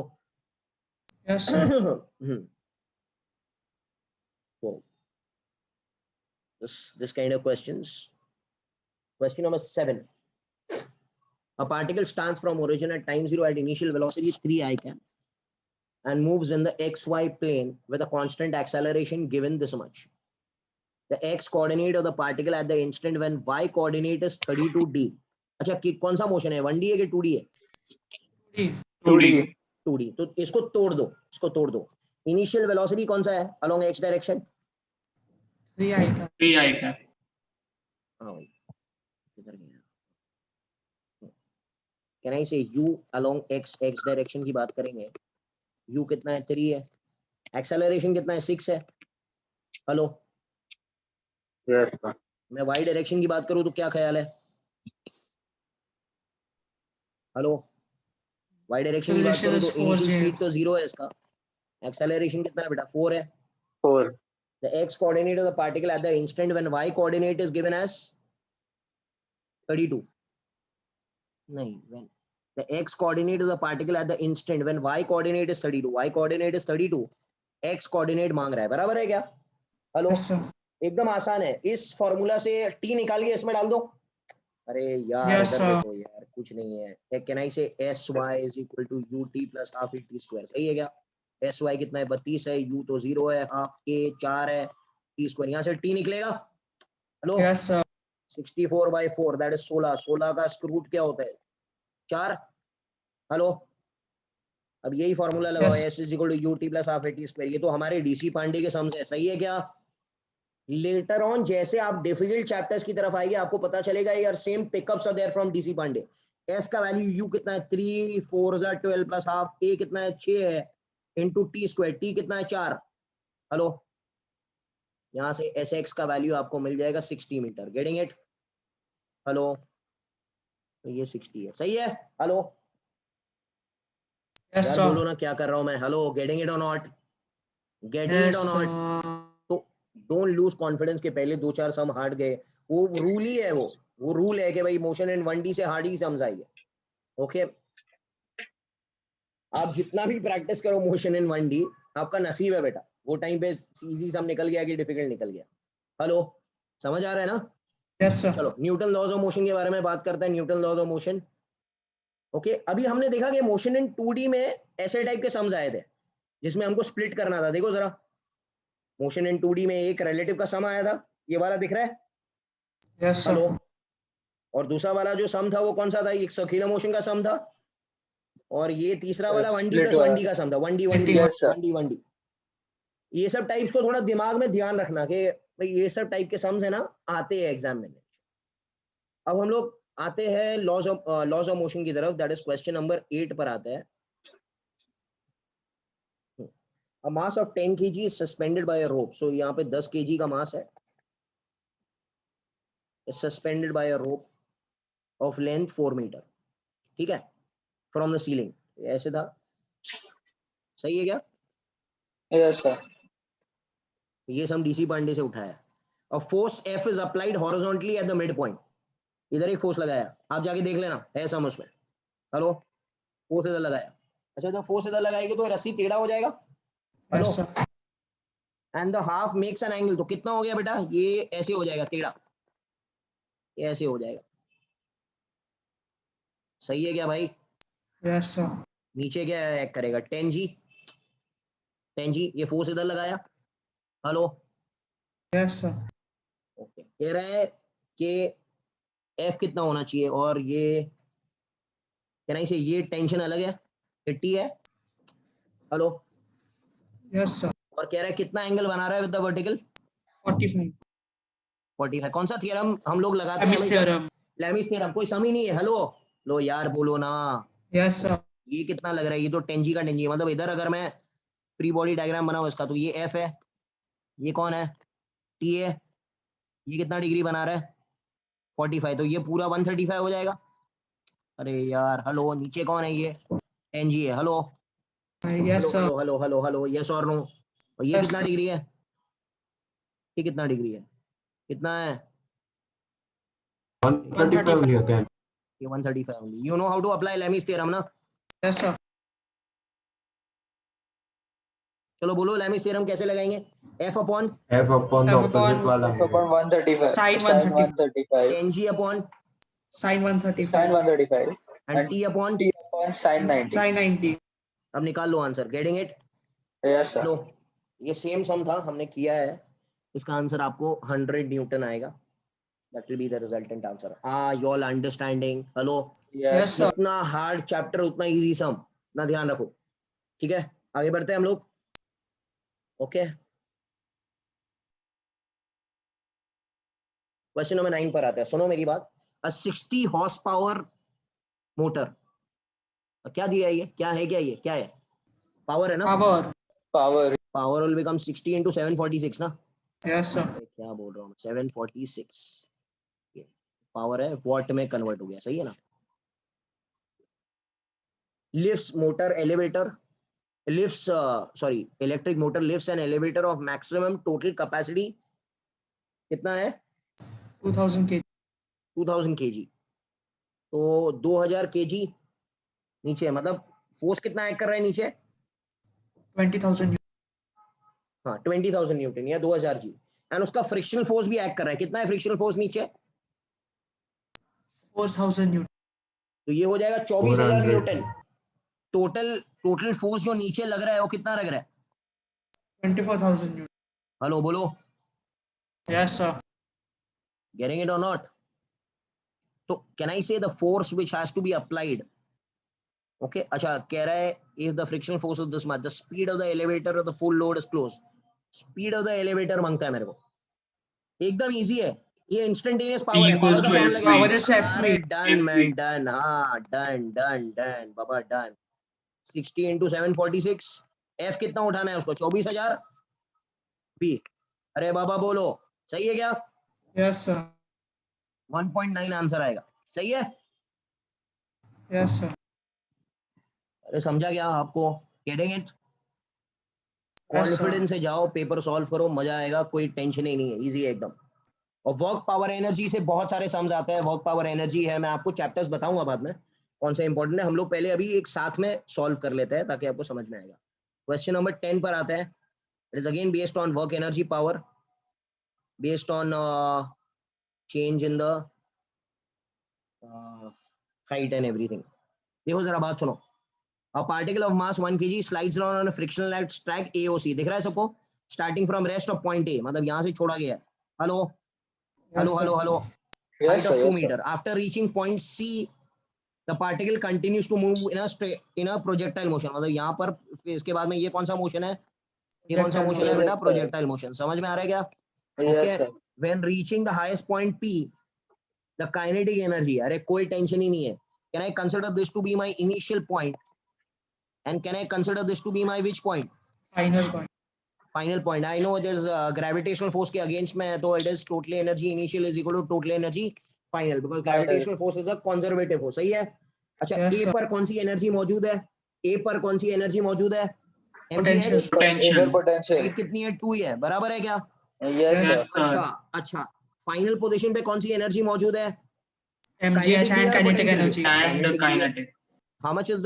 Yes, sir. So, this kind of questions. Question number 7. A particle stands from origin at time 0 at initial velocity 3 I can and moves in the xy plane with a constant acceleration given this much. The x coordinate of the particle at the instant when y coordinate is 32d. अच्छा कि कौन सा motion है? 1D है कि 2D है? 2D. 2D. तो इसको तोड़ दो, इसको तोड़ दो. इनिशियल वेलोसिटी कौन सा है along x direction? 3 I can. 3 I cap. हाँ भाई किधर गया? Can I say u along x direction की बात करेंगे. u कितना है? 3 है. एक्सेलरेशन कितना है? 6 है. हेलो. Yes, sir. मैं y डायरेक्शन की बात करूं तो क्या ख्याल है? हेलो. y डायरेक्शन की बात Acceleration करूं is तो इनिशियल 4J. स्पीड तो 0 है इसका. एक्सेलरेशन कितना है बेटा? 4 है. 4. The x coordinate of the particle at the instant when y coordinate is given as 32. नहीं, when the x coordinate of the particle at the instant when y coordinate is 32. y coordinate is 32. x coordinate मांग रहा है. बराबर है क्या? Hello. Yes, sir. एकदम आसान है. इस फॉर्मूला से t निकाल के इसमें डाल दो. अरे यार Yes, इधर sir. देखो यार, कुछ नहीं है. Can I say sy is equal to ut plus half at square? सही है क्या? sy कितना है? 32 है. u तो 0 है. हाफ k 4 है. t स्क्वायर यहाँ से t निकलेगा. Hello. Yes, sir. 64/4 that is 16. 16 का स्क्वायर रूट क्या होता है? 4. हेलो. अब यही फॉर्मूला लगाओ. Yes. s is equal to ut plus half at square. ये तो हमारे डीसी पांडे के सम्स है. सही है क्या? लेटर ऑन जैसे आप डिफिकल्ट चैप्टर्स की तरफ आएंगे आपको पता चलेगा यार same pickups are there from DC Pandey. s का वैल्यू u कितना है? 3 4 12 प्लस हाफ. a कितना है? 6 है इनटू t स्क्वायर. t कितना है? 4. हेलो. यहां से sx का वैल्यू आपको मिल जाएगा 60 मीटर. Getting it? हेलो. तो ये 60 है. सही है? हेलो. Yes, यार sir. बोलो ना क्या कर रहा हूं मैं. हेलो. गेटिंग इट और नॉट? गेटिंग इट Yes, और नॉट? sir. तो डोंट लूज कॉन्फिडेंस के पहले 2-4 सम हार्ड गए. वो रूल ही है. वो रूल है कि भाई मोशन इन 1D से हार्ड ही सम्स आएंगे. ओके. आप जितना भी प्रैक्टिस करो मोशन इन 1D आपका नसीब है बेटा. वो टाइम पे इजी सम निकल गया कि डिफिकल्ट निकल गया. हेलो. समझ आ रहा है ना? Yes, sir. चलो न्यूटन लॉज ऑफ मोशन के बारे में बात करते हैं. Newton laws of motion. Okay. अभी हमने देखा कि मोशन इन 2D में ऐसे टाइप के सम्स आए थे जिसमें हमको स्प्लिट करना था. देखो जरा. मोशन इन 2D में एक रिलेटिव का सम आया था. ये वाला दिख रहा है? Yes, sir. हेलो. और दूसरा वाला जो सम था वो कौन सा था? एक सर्कुलर मोशन का सम था. और ये तीसरा वाला 1D split प्लस वाला. 1D का सम था. 1D Yes, sir. 1D. ये सब टाइप्स को थोड़ा दिमाग में ध्यान रखना कि भाई ये सब टाइप के सम्स है ना आते हैं एग्जाम में. अब हम लोग आते हैं लॉज ऑफ मोशन की तरफ. दैट इज क्वेश्चन नंबर 8 पर आता है. A mass of 10 kg is suspended by a rope. So यहाँ पे 10 kg का मास है. Is suspended by a rope of length 4 meter. ठीक है? From the ceiling. ऐसे था. सही है क्या? Yes, sir. ये सब डीसी पांडे से उठाया. A force F is applied horizontally at the midpoint. इधर एक फोर्स लगाया. आप जाके देख लेना है सम उसमें. हेलो. फोर्स इधर लगाया. अच्छा तो फोर्स इधर लगाएगी तो रस्सी टेढ़ा हो जाएगा. Hello. Yes, sir. And the half makes an angle. तो कितना हो गया बेटा? ये ऐसे हो जाएगा टेढ़ा. ये ऐसे हो जाएगा. सही है क्या भाई? Yes, sir. नीचे क्या एक्ट करेगा? 10G. 10G. ये फोर्स इधर लगाया. हेलो. Yes, sir. ओके. कह रहा है कि F कितना होना चाहिए और ये कहना इसे ये टेंशन अलग है. 80 है. हेलो. Yes, sir. और कह रहा है कितना एंगल बना रहा है विद द वर्टिकल? 45. 45. कौन सा थियरम हम लोग लगाते हैं? Lami's theorem. Lami's theorem. कोई सम ही नहीं है. हेलो. लो यार बोलो ना. Yes, sir. ये कितना लग रहा है, ये तो 10G का 10G है, मतलब इधर अगर मैं फ्री बॉडी डायग्राम बनाऊं इसका, तो ये F है, ये कौन है, T है, ये कितना डिग्री बना रहा है 45, तो ये पूरा 135 हो जाएगा। अरे यार हेलो, नीचे कौन है, ये 10G है, hello Yes, sir. Hello hello hello hello, yes और नो, और ये Yes, कितना sir. डिग्री है, ये कितना डिग्री है, कितना है, 135 नहीं होते हैं। ये 135 only. You know how to apply Lami's theorem ना? Yes, sir. चलो बोलो लेमीज थ्योरम कैसे लगाएंगे, F upon F upon the F upon opposite वाला Upon 135. Sine Sine 135. 135. 10G upon Sine 135. Sine 135. And And T upon, T upon sine 90. Sine 90. अब निकाल लो answer, getting it? Yes, sir. लो, ये सेम सम था, हमने किया है, इसका आंसर आपको 100 न्यूटन आएगा, that will be the resultant answer. You all understanding? Hello, Yes, Yes, sir. जितना हार्ड चैप्टर उतना इजी सम, ना ध्यान रखो, ठीक है? आगे बढ़ते हैं हम लोग, ओके। क्वेश्चन नंबर 9 पर आते हैं, सुनो मेरी बात। अ 60 हॉर्स पावर मोटर, क्या दिया है ये, क्या है, क्या ये क्या है, पावर है ना, Power. power. Power will become 60 into 746 ना, Yes, sir. क्या बोल रहा हूँ, 746 पावर है, वॉट में कन्वर्ट हो गया, सही है ना? Lifts motor elevator, lifts sorry electric motor lifts an elevator of maximum total capacity कितना है 2000 kg. 2000 kg, तो 2000 kg नीचे, मतलब फोर्स कितना एक्ट कर रहा है नीचे, 20,000. हाँ 20,000 न्यूटन या 2000 G, एंड उसका फ्रिक्शनल फोर्स भी एक्ट कर रहा है, कितना है फ्रिक्शनल फोर्स नीचे, 4,000 Newton. तो ये हो जाएगा 24,000 400 न्यूटन। टोटल फोर्स जो नीचे लग रहा है वो कितना लग रहा है, 24,000 Newton. हेलो बोलो, Yes, sir. getting it or not? तो can I say the force which has to be applied? Okay, अच्छा कह रहा है if the frictional force is this much, the speed of the elevator or the full load is close. Speed of the elevator मांगता है मेरे को, एकदम easy है, ये इंस्टेंटेनियस पावर है, equals पावर का to फॉर्मूला F क्या है? Power is अरे FV. Done FV. Man done, हाँ डन डन डन बाबा डन। 60 into 746, F कितना उठाना है उसको, 24,000 B, अरे बाबा बोलो सही है क्या, Yes, sir. 1.9 आंसर आएगा, सही है? Yes, sir. अरे समझा क्या आपको, getting it? Yes, sir. Confidence से जाओ, पेपर सॉल्व करो, मजा आएगा, कोई टेंशन ही नहीं है, इजी है एकदम। और वर्क पावर एनर्जी से बहुत सारे सम्स आते हैं, वर्क पावर एनर्जी है, मैं आपको चैप्टर्स बताऊंगा बाद में कौन सा इंपॉर्टेंट है, हम लोग पहले अभी एक साथ में सॉल्व कर लेते हैं ताकि आपको समझ में आएगा। क्वेश्चन नंबर 10 पर आते हैं, it is again based on work energy power, based on change in the height and everything. देखो जरा बात सुनो, a particle of mass 1 kg slides around on a frictional track AOC, दिख रहा है सबको, starting from rest of point A, मतलब यहाँ से छोड़ा गया है, hello Yes, hello sir. Hello hello, Yes, height sir. of 2 Yes, sir. meter, after reaching point C the particle continues to move in a projectile motion, मतलब यहाँ पर इसके बाद में ये कौन सा मोशन है, ये कौन सा Projectile मोशन है motion. बेटा, Projectile. प्रोजेक्टाइल मोशन, समझ में आ रहा है क्या? Yes, Okay. sir. When reaching the highest point P, the kinetic energy, अरे कोई टेंशन ही नहीं है, can I consider this to be my initial point and can I consider this to be my which point, Final point. final point? I know there's gravitational force के against में है, तो it is total energy initial is equal to total energy final, because Final. gravitational force is a conservative force, सही है? अच्छा Yes, A sir. पर कौन सी energy मौजूद है, A पर कौन सी एनर्जी मौजूद है, Potential. mgh, Potential. Over potential. Height कितनी है, 2 ही है, बराबर है क्या? Yes, Yes, sir. Yes, अच्छा sir. अच्छा, फाइनल पोजीशन पे कौन सी एनर्जी मौजूद है, MGH Kinetic भी and है, kinetic potential भी? energy. And Kinetic भी है। kinetic. How much is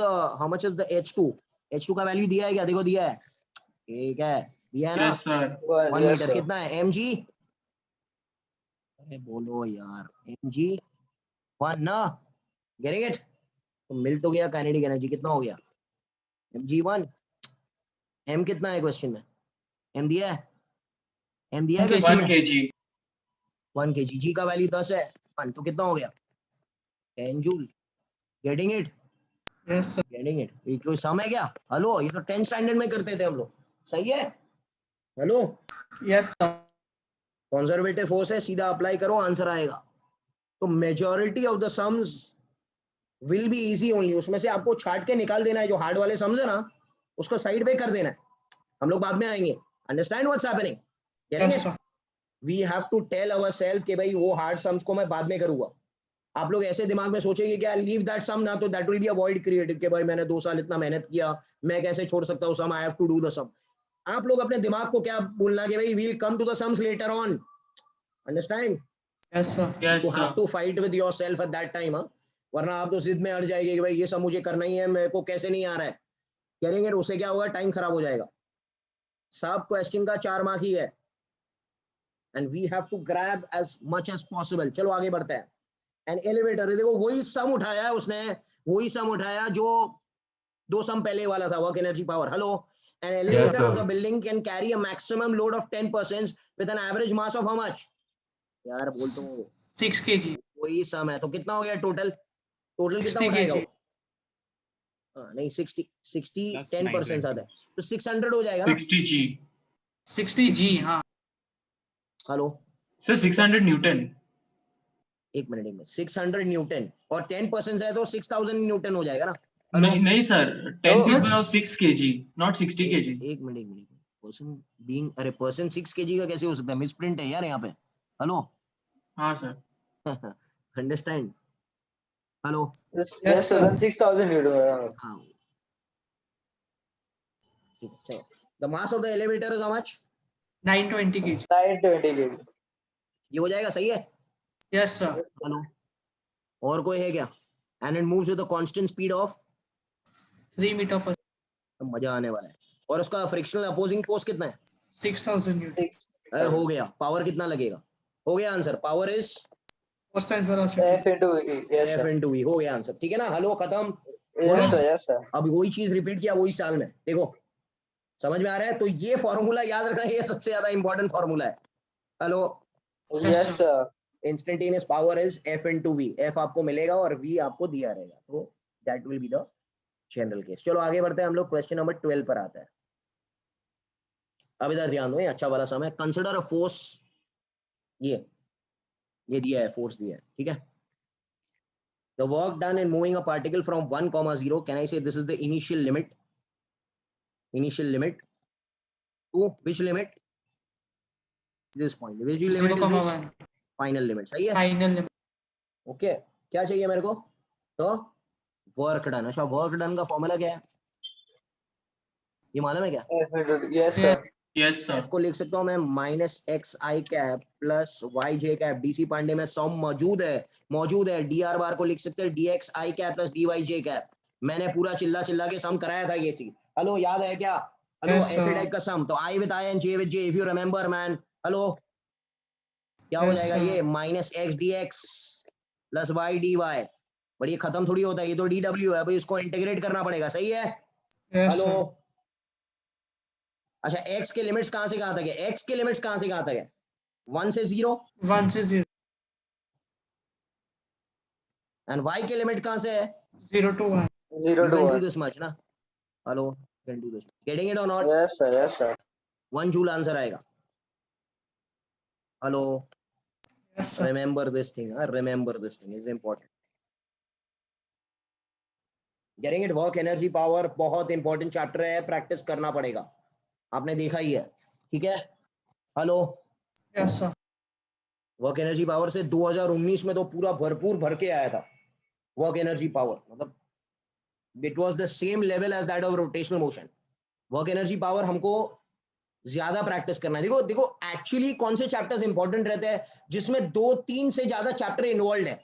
the H2 का वैल्यू दिया है क्या, देखो दिया है, ठीक है, दिया है ना, Yes, sir. 1 Yes, metre sir. कितना है mg, अरे बोलो यार, mg 1 ना, गेटिंग इट? तो मिल तो गया, काइनेटिक एनर्जी कितना हो गया, mg 1, m कितना है क्वेश्चन में, m दिया है, m दिया है 1 kg. क्वेश्चन 1 में, kg. 1 kg, g का वैल्यू 10 है, 1 तो कितना हो गया, 10 joule, getting it? Yes, sir. Getting it? ये कोई सम है क्या, हेलो, ये तो 10th स्टैंडर्ड में करते थे हम लोग, सही है, hello, Yes, sir. Conservative force है, सीधा अप्लाई करो आंसर आएगा। तो majority of the sums will be easy only. उसमें से आपको छाट के निकाल देना है, जो हार्ड वाले समझे ना उसको साइड पे कर देना है, हम लोग बाद में आएंगे. Understand what's happening? Yes, sir. We have to tell ourselves कि भाई वो हार्ड सम्स को मैं बाद में करूंगा. आप लोग ऐसे दिमाग में सोचेंगे कि लीव दैट सम ना, तो that will be a void created कि भाई मैंने 2 साल इतना मेहनत किया, मैं कैसे छोड़ सकता हूँ sum, I have to do the sum. आप लोग अपने दिमाग को क्या बोलना कि भाई we will come to the sums later on. Understand? Yes, sir. Yes, you have sir. To fight with yourself at that time. वरना आप तो जिद में अड़ जाएंगे कि भाई ये सब मुझे करना ही है, मेरे को कैसे नहीं आ रहा है. करेंगे तो उससे क्या होगा, टाइम खराब हो जाएगा. सब क्वेश्चन का 4 मार्क ही है, and we have to grab as much as possible. चलो आगे बढ़ते हैं. एन एलिवेटर, देखो वही सम उठाया है उसने, वही सम उठाया जो 2 सम पहले वाला था, work energy power. Hello. An elevator of sir. A building can carry a maximum load of 10% with an average mass of how much? यार बोल तो, 6 kg. वही सम है, तो कितना हो गया टोटल? टोटल कितना 60 उठाएगा kg. वो? नहीं 60 Plus 10% 920. आता है तो 600 हो जाएगा ना. 60 G. 60 G. हाँ. Hello, Sir, 600 Newton. एक मिनट 600 न्यूटन और 10% है तो 6000 न्यूटन हो जाएगा ना. नहीं नहीं sir, 10 No, to the sir. power of 6 kg, not 60 kg. एक मिनट पर्सन बीइंग, अरे पर्सन 6 केजी का कैसे हो सकता है? मिसप्रिंट है यार यहाँ पे. हेलो. हाँ sir. Understand? Hello. Yes, Yes, yes, sir. sir. Then 6,000 Newton. हाँ ठीक है, चलो. The mass of the elevator is how much? 920 kg. 920 kg. ये हो जाएगा, सही है. Yes, sir. हेलो, और कोई है क्या? And it moves with a constant speed of, 3 meter per. मजा आने वाला है. और उसका फ्रिक्शनल अपोजिंग फोर्स कितना है? 6000 Newton. हो गया. पावर कितना लगेगा? हो गया answer. Power is Constant velocity. F into E. Yes, f sir. Into v. हो गया आंसर. ठीक है ना. हेलो, खत्म. Yes, sir. Yes, sir. अब वही चीज रिपीट किया वही साल में. देखो समझ में आ रहा है? तो ये फॉर्मूला याद रखना, ये सबसे ज्यादा इंपॉर्टेंट फॉर्मूला है. Hello. Yes, sir. Instantaneous power is f into v. F आपको मिलेगा और वी आपको दिया रहेगा, तो that will be the general case. चलो आगे बढ़ते हैं हम लोग. क्वेश्चन नंबर 12 पर आता है. अब इधर ध्यान दो, ये अच्छा वाला समय. कंसिडर अ फोर्स, ये दिया है, फोर्स दिया है. ठीक है. The work done in moving a particle from 1, 0, can I say this is the initial limit? Initial limit to which limit? This point. Which limit is this? 0,1. Final limit. सही है. Final limit. Okay. क्या चाहिए मेरे को? तो work done. अच्छा, work done का formula क्या है? ये मालूम है क्या? F into D. Yes, sir. Yes sir. F को लिख सकता हूँ मैं -xi cap plus yj cap. DC Pandey में सम मौजूद है. dr बार को लिख सकते हैं dxi cap plus dyj cap. मैंने पूरा चिल्ला के सम कराया था ये चीज. हेलो, याद है क्या? हेलो, Yes, ऐसे sir. टाइप का सम. तो i with i and j with j, if you remember man. Hello, क्या हो Yes, जाएगा sir. ये? -x dx plus y dy. But ये खत्म थोड़ी होता है, ये तो dw है भाई, इसको इंटीग्रेट करना पड़ेगा. सही है. Yes, hello. sir. अच्छा, x के लिमिट्स कहां से कहां तक है? x के लिमिट्स कहां से कहां तक है? 1 से 0. 1 से 0. एंड y के लिमिट कहां से है? 0 to 1. 0 You to can do 1. this much ना. Hello, you can do this. Getting it or not? Yes, sir. Yes, sir. 1 joule answer आएगा. Hello, Yes, sir. remember this thing. Remember this thing is important. Getting it? Work energy power बहुत important chapter है, practice करना पड़ेगा. आपने देखा ही है. ठीक है. Hello. Yes, sir. Work energy power से 2019 में तो पूरा भरपूर भर के आया था. वर्क एनर्जी पावर मतलब it was the same level as that of rotational motion. Work energy power हमको ज्यादा प्रैक्टिस करना है. देखो एक्चुअली कौन से चैप्टर्स इंपॉर्टेंट रहते हैं जिसमें 2-3 से ज्यादा चैप्टर इन्वॉल्व है.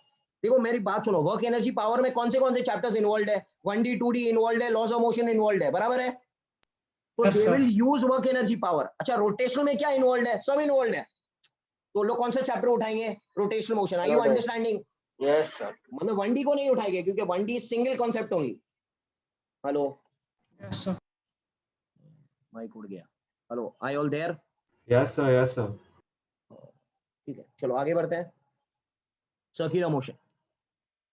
देखो मेरी बात सुनो, वर्क एनर्जी पावर में कौन से चैप्टर्स इन्वॉल्व है? 1D 2D इन्वॉल्व है, लॉज ऑफ मोशन इन्वॉल्व है, बराबर है. तो Yes, they sir. Will use work energy power. अच्छा, रोटेशनल में क्या इन्वॉल्व है? सब इन्वॉल्व है. तो लोग कौन सा चैप्टर उठाएंगे? Rotational motion. Are you understanding? Yes, sir. मतलब 1D को नहीं उठाएंगे क्योंकि 1D single concept only. Hello, Yes, sir. Mic उड़ गया. Hello, I all there? Yes, sir. Yes, sir. ठीक है, चलो आगे बढ़ते हैं. Circular motion.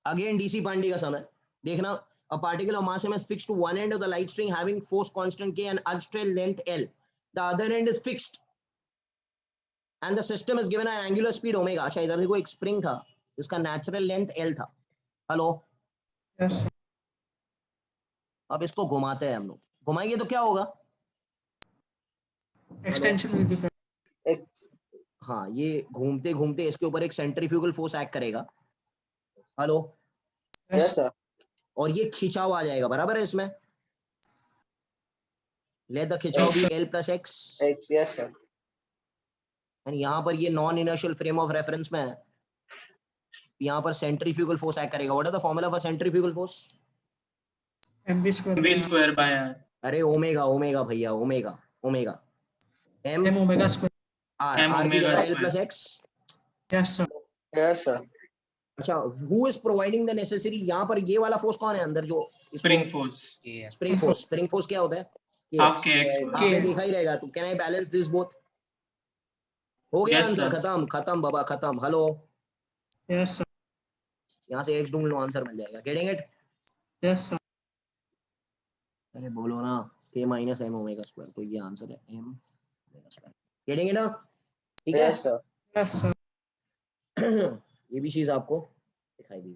Again DC Pandey का समय. देखना, a particle of mass m is fixed to one end of the light string having force constant k and arctrail length l. The other end is fixed and the system is given an angular speed omega. अच्छा, इधर देखो एक spring था जिसका natural length l था. Hello. Yes, sir. अब इसको घुमाते हैं हम लोग, घुमाइए तो क्या होगा? Extension will be better. X. हाँ, ये घूमते घूमते इसके ऊपर एक सेंट्रीफ्यूगल फोर्स एक्ट करेगा। Hello, Yes, sir. और ये खिंचाव आ जाएगा, बराबर है इसमें। लेट द खिंचाव b L plus x, X. Yes, sir. एंड यहाँ पर ये non inertial frame of reference में है, यहाँ पर सेंट्रीफ्यूगल फोर्स एक्ट करेगा। What is the formula for centrifugal force? MV square. V square by R. अरे ओमेगा, ओमेगा भैया, omega, omega m M omega square. R, M r की omega जगह L square. Plus x. Yes, sir. Yes, sir. अच्छा, who is providing the necessary, यहाँ पर ये वाला force कौन है अंदर जो Spring force. Spring force, spring force क्या होता है? Half kx. आपने देखा ही रहेगा, तो can I balance this both? हो गया Yes, आंसर, sir. खत्म खत्म बाबा खत्म। Hello, Yes, sir. यहाँ से x ढूंढ लो, आंसर मिल जाएगा। Getting it? Yes, sir. अरे बोलो ना, k minus m omega square, तो ये आंसर है m omega square. Getting it ना? ठीक है। Yes, sir. Yes, sir. ये भी चीज आपको दिखाई दी।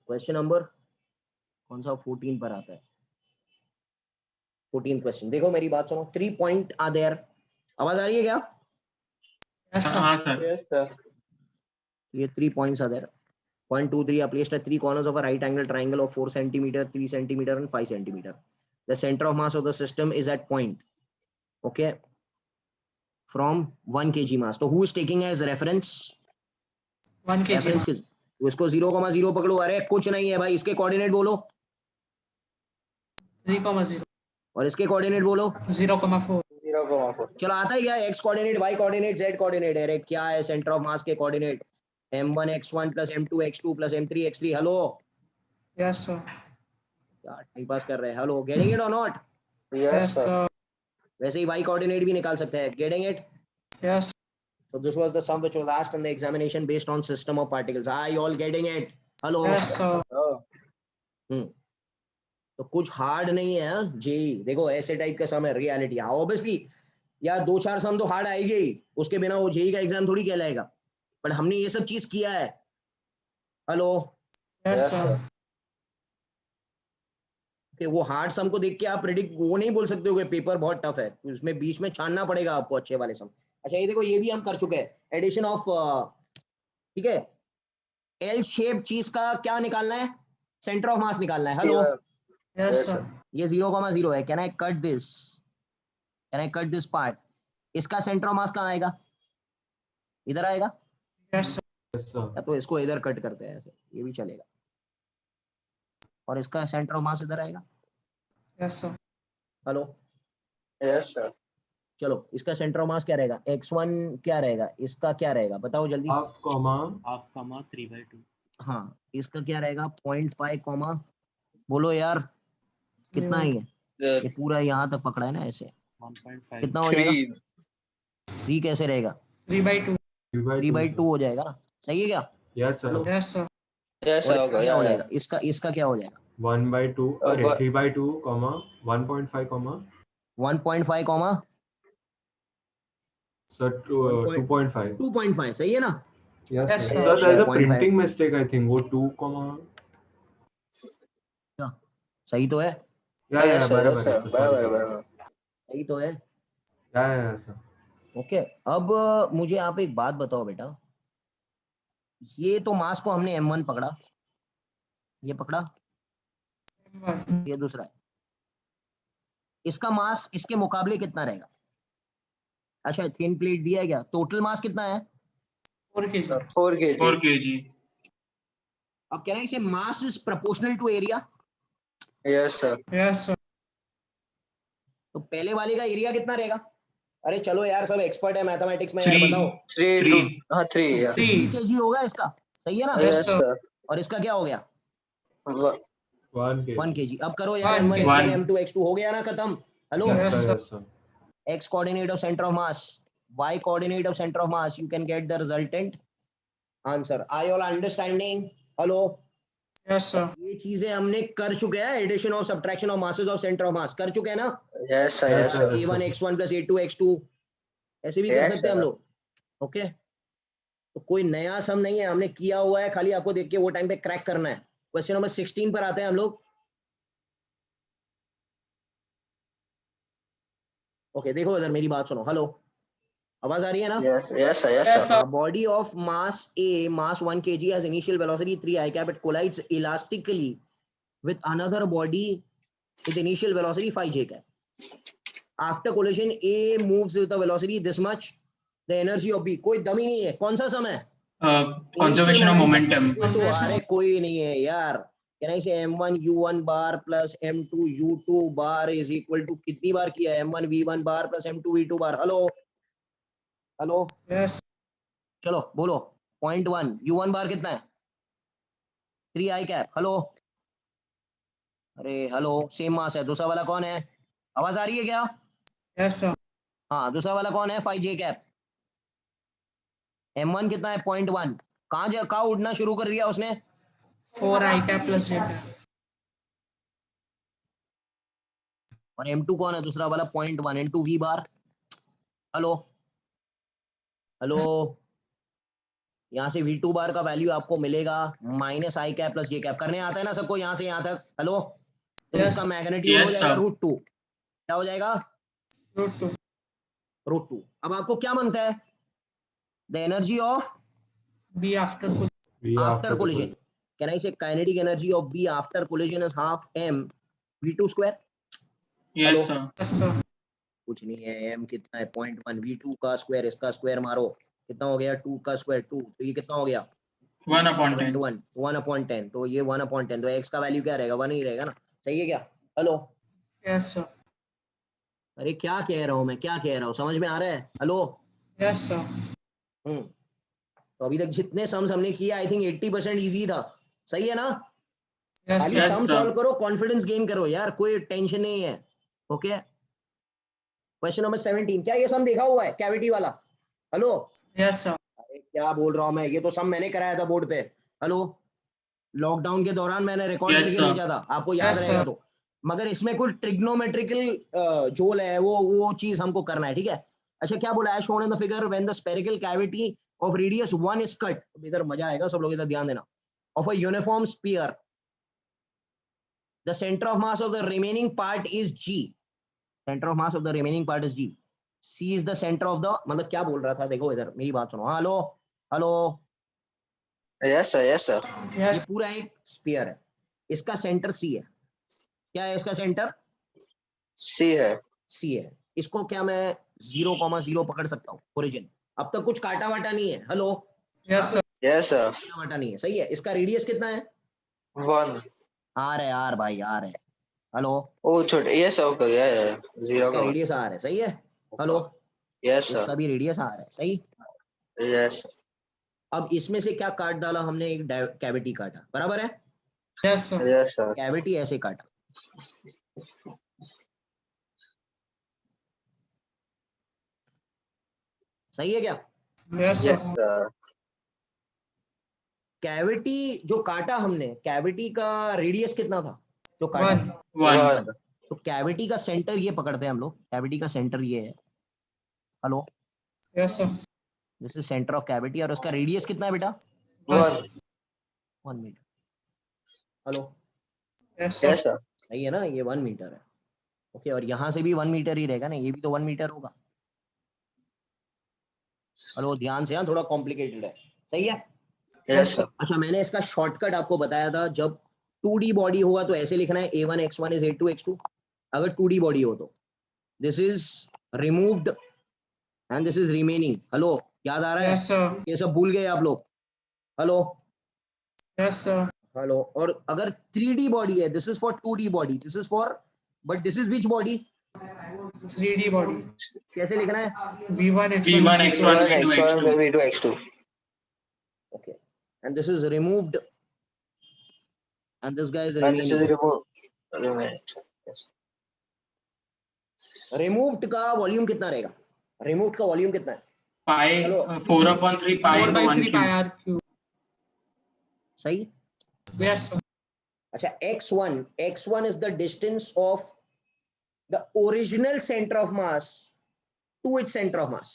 क्वेश्चन नंबर कौन सा? 14 पर आता है। 14 क्वेश्चन, देखो मेरी बात सुनो। 3 पॉइंट आर देयर। आवाज आ रही है क्या? Yes, sir. हाँ sir. Yes, sir. ये 3 points are there. Point 2, 3 are placed at 3 corners of a right angle triangle of 4 centimeter, 3 centimeter, and 5 centimeter. The center of mass of the system is at point, okay, from 1 kg mass. So who is taking as reference? 1 kg. Reference किस? तो इसको 0,0 पकड़ो। अरे कुछ नहीं है भाई, इसके कोऑर्डिनेट बोलो, 3,0. और इसके कोऑर्डिनेट बोलो। 0,4. 0,4. चलो, आता है क्या? x coordinate, y coordinate, z coordinate. अरे क्या है सेंटर ऑफ मास के coordinate? m1 x1 plus m2 x2 plus m3 x3। Hello, Yes, sir. क्या टाइम पास कर रहे हैं? हेलो, गेटिंग इट और not? Yes, Yes, sir. sir. वैसे ही y कोऑर्डिनेट भी निकाल सकते हैं। Getting it? Yes. So this was the sum which was asked in the examination based on system of particles. Are you all getting it? Hello? Yes, sir. Oh. तो कुछ hard नहीं है JEE. देखो ऐसे टाइप का सम है, reality. हाँ obviously यार, 2-4 सम तो हार्ड आएगी ही, उसके बिना वो जेई का एग्जाम थोड़ी कहलाएगा। बट हमने ये सब चीज किया है। Hello, Yes, Yes, sir. sir. कि वो हार्ड सम को देख के आप प्रेडिक्ट वो नहीं बोल सकते हो कि पेपर बहुत टफ है, उसमें बीच में छानना पड़ेगा आपको अच्छे वाले सम। अच्छा ये देखो, ये भी हम कर चुके हैं, एडिशन ऑफ, ठीक है, एल शेप चीज का क्या निकालना है? सेंटर ऑफ मास निकालना है। Hello, Yes, Yes, sir. sir. ये 0,0 है। Can I cut this? Can I cut this part? इसका सेंटर ऑफ मास कहाँ आएगा? इधर आएगा, Yes, sir. Yes, sir. या तो इसको इधर कट करते हैं, ऐसे ये भी चलेगा, और इसका सेंटर ऑफ मास इधर आएगा। Yes, sir. Hello, Yes, sir. चलो इसका सेंटर ऑफ मास क्या रहेगा? x1 क्या रहेगा? इसका क्या रहेगा? बताओ जल्दी। Half comma. Half comma 3/2. हाँ, इसका क्या रहेगा? 0.5 कॉमा, बोलो यार कितना ही है? ये पूरा यहाँ तक पकड़ा है ना ऐसे, 1.5. कितना हो जाएगा? 3. 3 कैसे रहेगा? 3/2. 3/2 हो जाएगा ना, सही है क्या? Yes, sir. Hello? Yes, sir. Yes, और sir. इसका क्या हो जाएगा? इसका क्या हो जाएगा? 1/2. Okay. 3/2, comma 1.5, comma. 1.5 comma So 2.5. 2.5, सही है ना? Yes, Yes, sir. sir. Sir, there's a 2.5. printing mistake, I think. Go 2, comma. सही तो है? Yeah, Yes, sir. बराबर Yes, है, sir. sorry, बराबर, sorry. बराबर. सही तो है। Yeah, sir. ओके, अब मुझे आप एक बात बताओ बेटा, ये तो मास को हमने m1 पकड़ा, ये पकड़ा, M1. ये दूसरा है, इसका मास इसके मुकाबले कितना रहेगा? अच्छा थिन प्लेट दिया है क्या? टोटल मास कितना है? 4 kg. 4 kg. 4 kg. अब कहना है इसे mass is proportional to area. Yes, sir. Yes, sir. तो पहले वाले का एरिया कितना रहेगा? अरे चलो यार, सब एक्सपर्ट है मैथमेटिक्स में यार, 3. बताओ। 3 Three. into 3. Yeah. 3 kg होगा इसका, सही है ना? Yes, Yes, sir. sir. और इसका क्या हो गया? 1 kg. 1 kg। अब करो यार, 1 m1 kg. x1 m2 x2 हो गया ना खत्म। Hello, Yes, Yes, sir. yes, sir. x coordinate of center of mass, y coordinate of center of mass, you can get the resultant answer. Are you all understanding? Hello, Yes, sir. ये चीजें हमने कर चुके हैं, addition और subtraction of masses of centre of मास कर चुके हैं ना? Yes, sir. Yes, sir. a1 x1 plus a2 x2, ऐसे भी कर Yes, सकते हैं हम sir. लोग। ओके, तो कोई नया सम नहीं है, हमने किया हुआ है, खाली आपको देख के वो टाइम पे क्रैक करना है। क्वेश्चन नंबर 16 पर आते हैं हम लोग। ओके देखो इधर मेरी बात सुनो। हेलो, आवाज आ रही है ना? Yes, yes, sir, yes, Yes, sir. sir. Body of mass A, mass 1 kg has initial velocity 3 I cap. It collides elastically with another body with initial velocity 5 j cap. After collision, A moves with the velocity this much. The energy of B, कोई दमी नहीं है, कौन सा सम है? Conservation of momentum. तो अरे कोई नहीं है यार। Can I say m1 u1 bar plus m2 u2 bar is equal to कितनी बार किया है? m1 v1 bar plus m2 v2 bar. Hello hello, Yes. चलो बोलो। 0.1 u1 बार कितना है? 3 i कैप। हेलो, अरे हेलो, सेम मास है। दूसरा वाला कौन है? आवाज आ रही है क्या? Yes, sir. हाँ, दूसरा वाला कौन है? 5 j कैप। m1 कितना है? 0.1। कहाँ उड़ना शुरू कर दिया उसने? 4 I cap plus J cap. और m2 कौन है? दूसरा वाला 0.1 into v बार। हेलो हेलो, यहाँ से v2 बार का वैल्यू आपको मिलेगा माइनस आई कैप प्लस जे कैप। करने आता है ना सबको यहाँ से यहाँ तक? हेलो, तो Yes. इसका मैग्नीट्यूड हो Yes, जाएगा sir. √2। क्या हो जाएगा? √2. √2। अब आपको क्या मांगता है? The energy of B after collision. V after the collision. Can I say kinetic energy of B after collision is half m v2 square? Yes, Hello? sir. Yes, sir. कुछ नहीं है, m कितना है? 0.1 v2 का square, इसका square मारो, कितना हो गया? 2 का स्क्वायर 2, तो ये कितना हो गया? 1/10. 1/10, तो ये 1/10, तो x का वैल्यू क्या रहेगा? 1 ही रहेगा ना? सही है क्या? Hello, Yes, sir. अरे क्या कह रहा हूँ मैं, क्या कह रहा हूँ, समझ में आ रहा है? हेलो। Yes, sir. तो अभी तक जितने सम्स हमने किया आई थिंक 80% इजी था। सही है ना? Yes, खाली Yes, sir. सम sir. सॉल्व करो, कॉन्फिडेंस गेन करो यार, कोई टेंशन नहीं है। Okay, question number 17। क्या ये सम देखा हुआ है कैविटी वाला? Hello, Yes, sir. अरे क्या बोल रहा हूँ मैं, ये तो सम मैंने कराया था बोर्ड पे। हेलो, लॉकडाउन के दौरान मैंने रिकॉर्ड Yes, करके sir. भेजा था, आपको याद Yes, रहेगा sir. तो। मगर इसमें कुछ ट्रिग्नोमेट्रिकल जोल है, वो चीज हमको करना है, ठीक है? अच्छा, क्या बोला है? Shown in the figure when the spherical cavity of radius 1 is cut. इधर मजा आएगा, सब लोग इधर ध्यान देना। Of a uniform sphere, the center of mass of the remaining part is G. Center of mass of the remaining part is G. C is the center of the, मतलब क्या बोल रहा था? देखो इधर मेरी बात सुनो। Hello hello, Yes, sir, yes, sir. ये Yes. पूरा एक स्फीयर है, इसका सेंटर C है। क्या है इसका सेंटर? C है. C है। इसको क्या मैं 0,0 पकड़ सकता हूँ? ओरिजिन। अब तक कुछ काटा वाटा नहीं है। Hello, Yes, sir. Yes, sir. काटा वाटा नहीं है, सही है। इसका रेडियस कितना है? 1. R भाई, R है। हेलो, Oh, छोटे. Yes, sir. Okay, yeah. 0 इसका का. रेडियस R है, सही है। Hello, Yes, sir. इसका भी रेडियस R है, सही। Yes. अब इसमें से क्या काट डाला हमने? एक कैविटी काटा, बराबर है? Yes, sir. Yes, sir. Cavity ऐसे काटा, सही है क्या? Yes, Yes, sir. sir. Cavity जो काटा हमने, कैविटी का रेडियस कितना था जो काटा? 1. 1. 1. तो कैविटी का सेंटर ये पकड़ते हैं हम लोग, कैविटी का सेंटर ये है। Hello, Yes, sir. This is centre of cavity, और उसका रेडियस कितना है बेटा? 1. 1 metre. Hello, Yes, sir. Yes, sir. सही है ना? ये 1 मीटर है। ओके, और यहाँ से भी 1 मीटर ही रहेगा ना, ये भी तो 1 मीटर होगा। हेलो, ध्यान से, हाँ थोड़ा कॉम्प्लिकेटेड है, सही है। Yes, sir. अच्छा, मैंने इसका शॉर्टकट आपको बताया था, जब 2D बॉडी होगा तो ऐसे लिखना है, A1 x1 is A2 x2। अगर 2D बॉडी हो तो this is removed and this is remaining. Hello, याद आ रहा है? Yes, sir. ये सब भूल गए आप लोग? Hello Yes, sir. हेलो, और अगर 3D बॉडी है, this is for 2D body, this is for, but this is which body? 3D body. कैसे लिखना है? V1 X1 V1 is X1 V1 V2 X1 X2. V2 X2. Okay, and this is removed and this guy is And this is remaining. removed. Yes. Removed का volume कितना रहेगा? Removed का volume कितना है? Pi Hello. 4/3 pi 4 into by 1 3 pi cube. r cube. सही। Yes, sir. अच्छा, x1 is the distance of the original center of mass to its center of mass.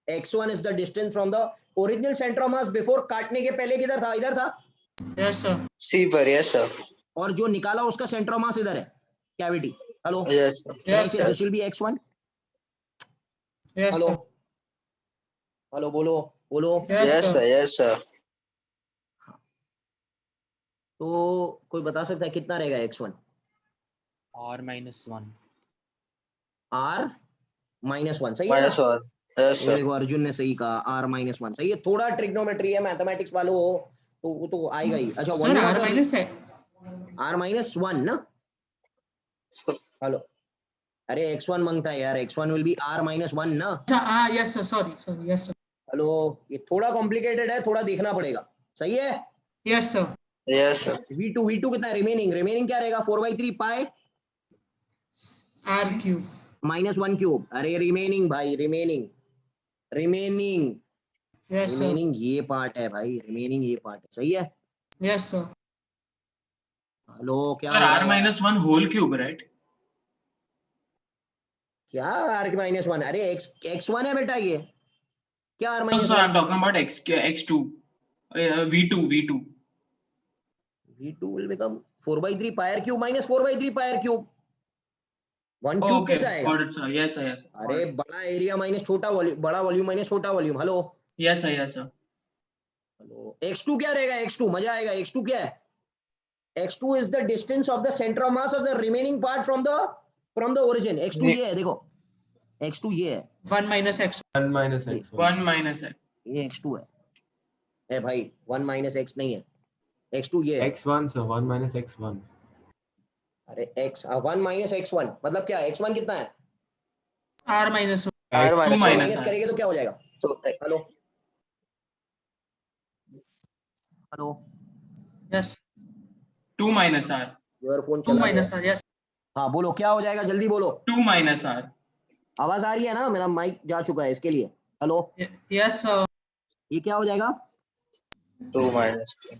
x1 is the distance from the original center of mass before काटने के पहले किधर था, इधर था, Yes, sir. C पर, yes sir. और जो निकाला उसका सेंटर ऑफ मास इधर है, cavity. Hello, Yes sir. Yes, sir. This will be x1. Yes, hello, sir. Hello, बोलो बोलो. Yes, Yes sir. sir, yes sir. तो कोई बता सकता है कितना रहेगा x1? R minus 1. r minus 1. सही है ना? Minus 1. Yes ये sir. देखो अर्जुन ने सही कहा, r माइनस 1. सही है. थोड़ा ट्रिग्नोमेट्री है, मैथमेटिक्स वालों हो तो वो तो आएगा ही. अच्छा, Sir, R minus है. r माइनस 1 ना. So, हेलो, अरे x1 मांगता है यार, x1 will be r minus 1 ना. अच्छा, yes, sir. Sorry. Yes, sir. Hello, ये थोड़ा कॉम्प्लिकेटेड है, थोड़ा देखना पड़ेगा. सही है. Yes, sir. yes sir. v2 कितना है? रिमेनिंग क्या रहेगा? 4/3 पाई R cube. Minus 1 cube. अरे रिमेनिंग भाई, रिमेनिंग Yes, sir. ये पार्ट है भाई, रिमेनिंग ये पार्ट है. सही है. Yes, sir. हेलो, क्या Sir, हो रहा R है? minus 1 whole cube, right? क्या r माइनस 1? अरे x1 है बेटा, ये क्या r No, minus sir, 1? I'm talking about x2. V2. v2 will become 4/3 pier cube minus 4/3 pier cube. 1 Oh, cube okay, कैसे आएगा? got it, sir. Yes, sir, yes. Sir. अरे बड़ा एरिया माइनस छोटा वॉल्यूम, बड़ा वॉल्यूम माइनस छोटा volume. Hello, Yes, sir, yes, sir. Hello, x2 क्या रहेगा? x2 मजा आएगा. x2 क्या है? x2 is the distance of the center of mass of the remaining part from the origin. x2 ये है, देखो x2 ये है, 1 minus x. 1 minus x. 1 minus x. ये x2 है. ए भाई 1 माइनस x नहीं है, x2 ये है. x1 sir, 1 minus x1. अरे x 1 माइनस x1 मतलब क्या? x1 कितना है? R minus 1. R 2 minus 1. minus minus करेंगे तो क्या हो जाएगा? So, hello, hello, Yes. 2 minus R. Earphone 2 चला minus गया. R. Yes. हाँ बोलो, क्या हो जाएगा? जल्दी बोलो. 2 minus R. आवाज आ रही है ना? मेरा माइक जा चुका है इसके लिए. Hello, Yes, sir. ये क्या हो जाएगा? 2 minus 2.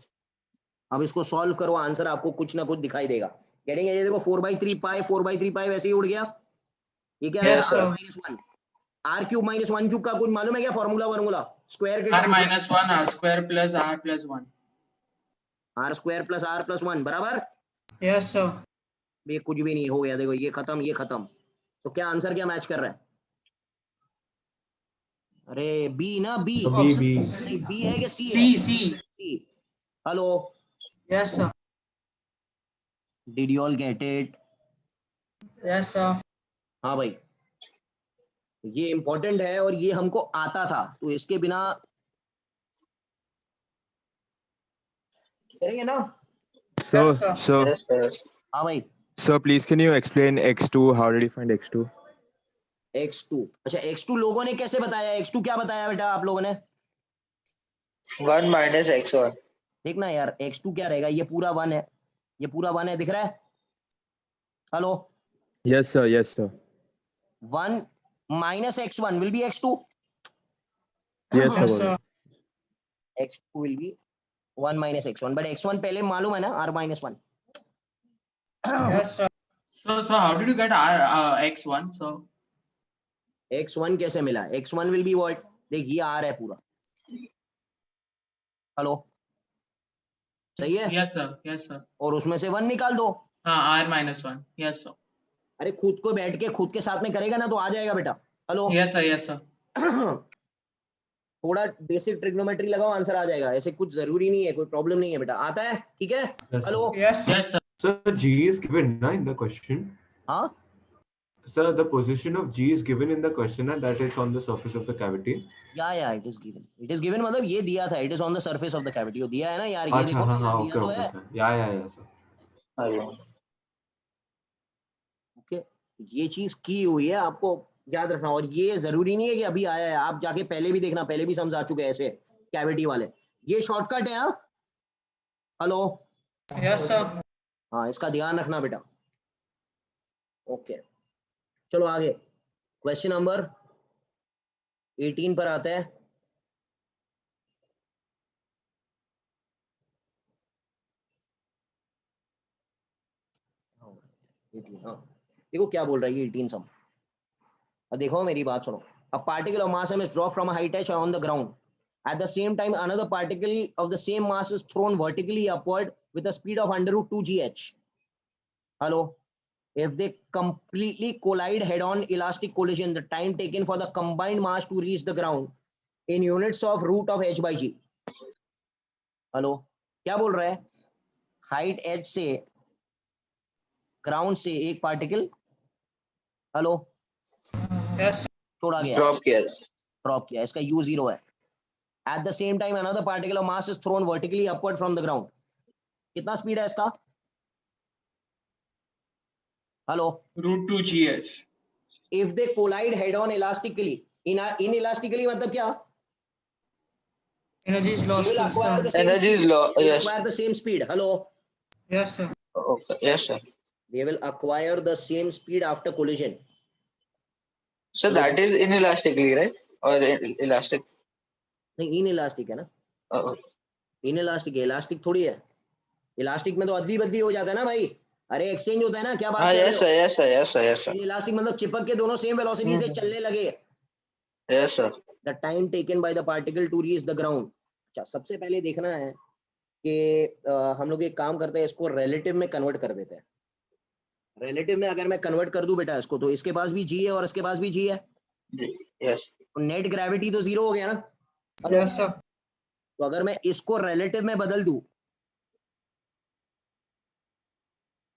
अब इसको सॉल्व करो, आंसर आपको कुछ ना कुछ दिखाई देगा. कहेंगे ये देखो 4/3 पाई वैसे ही उड़ गया. ये क्या है? Yes, sir. -1. r cube minus 1 cube का कुछ मालूम है क्या? फॉर्मूला स्क्वायर के R टर्म्स में. minus 1 R square plus R plus 1. r square plus r plus 1 बराबर. Yes, sir. ये कुछ भी नहीं हो गया. देखो ये खत्म. तो क्या आंसर क्या मैच कर रहा है? अरे बी ना, बी. So B. नहीं, बी है कि सी है? C. C. Hello, Yes, sir. Did you all get it? Yes, sir. हाँ भाई, ये इंपॉर्टेंट है और ये हमको आता था, तो इसके बिना करेंगे ना. So, Yes, sir. so, Yes sir. हाँ भाई, so please can you explain x2? How did you find x2? x2. अच्छा, x2 लोगों ने कैसे बताया? x2 क्या बताया बेटा आप लोगों ने? 1 minus x1. देखना यार, x2 क्या रहेगा? ये पूरा 1 है, ये पूरा 1 है, दिख रहा है? Hello, Yes, sir. Yes, sir. 1 minus x1 will be x2. Yes, sir. Yes, sir. x2 will be 1 minus x1, but x1 पहले मालूम है ना, r minus 1. Yes, sir. So how did you get R x1? So x1 कैसे मिला? x1 will be what? देख ये r है पूरा. हेलो, सही है? yes sir. और उसमें से 1 निकाल दो. हाँ R minus 1. Yes sir. अरे खुद को बैठ के खुद के साथ में करेगा ना तो आ जाएगा बेटा. Hello, Yes sir. थोड़ा बेसिक ट्रिग्नोमेट्री लगाओ, आंसर आ जाएगा. ऐसे कुछ जरूरी नहीं है, कोई प्रॉब्लम नहीं है बेटा, आता है. ठीक है. Yes, hello, Yes. Yes sir. Sir, G is given na, in the question. हाँ Sir, the position of G is given in the question and that is on the surface of the cavity. या it is given मतलब ये दिया था. It is on the surface of the cavity. वो दिया है ना यार, ये अच्छा देखो हाँ यार, हाँ दिया okay तो okay है. sir. Yeah sir. ओके, ये चीज की हुई है, आपको याद रखना. और ये जरूरी नहीं है कि अभी आया है, आप जाके पहले भी देखना, पहले भी समझा चुके हैं ऐसे कैविटी वाले. ये शॉर्टकट है. हाँ हेलो, Yes, sir. हाँ इसका ध्यान रखना बेटा. ओके, चलो आगे. क्वेश्चन नंबर 18 पर आते हैं. हाँ देखो क्या बोल रहा है ये 18 सम. अब देखो मेरी बात सुनो. a particle of mass m is dropped from a height h on the ground. At the same time, another particle of the same mass is thrown vertically upward with a speed of under root 2 gh. Hello? If they completely collide head-on elastic collision, the time taken for the combined mass to reach the ground in units of root of h by g. Hello, क्या बोल रहा है? Height h से ground से एक particle hello Yes, sir. छोड़ा गया, drop किया ड्रॉप किया, इसका u 0 है. At the same time, another particle of mass is thrown vertically upward from the ground. कितना स्पीड है इसका? Hello, √2gh. if they collide head-on elastically, inelastically मतलब क्या? Energy is lost They will to the acquire the sun. same Energy is speed. lost, They will yes. acquire the same speed. Hello. Yes, sir. Okay. Yes, sir. They will acquire the same speed after collision. So that is inelastically, right? Or elastic? नहीं, inelastic है ना? Oh, Inelastic है, elastic थोड़ी है. Elastic में तो अदली बदली हो जाता है ना भाई. अरे एक्सचेंज होता है ना, क्या बात कर रहे yes, हो? sir. Yes, sir. Yes, sir. Yes, sir. Inelastic मतलब चिपक के दोनों सेम वेलोसिटी से चलने लगे. Yes, sir. The time taken by the particle to reach the ground. अच्छा, सबसे पहले देखना है कि हम लोग एक काम करते हैं, इसको रिलेटिव में कन्वर्ट कर देते हैं. रिलेटिव में अगर मैं कन्वर्ट कर दूं बेटा इसको, तो इसके पास भी जी है और इसके पास भी जी है. Yes. तो नेट ग्रेविटी तो जीरो हो गया ना. Yes, sir. तो अगर मैं इसको रिलेटिव में बदल दूं,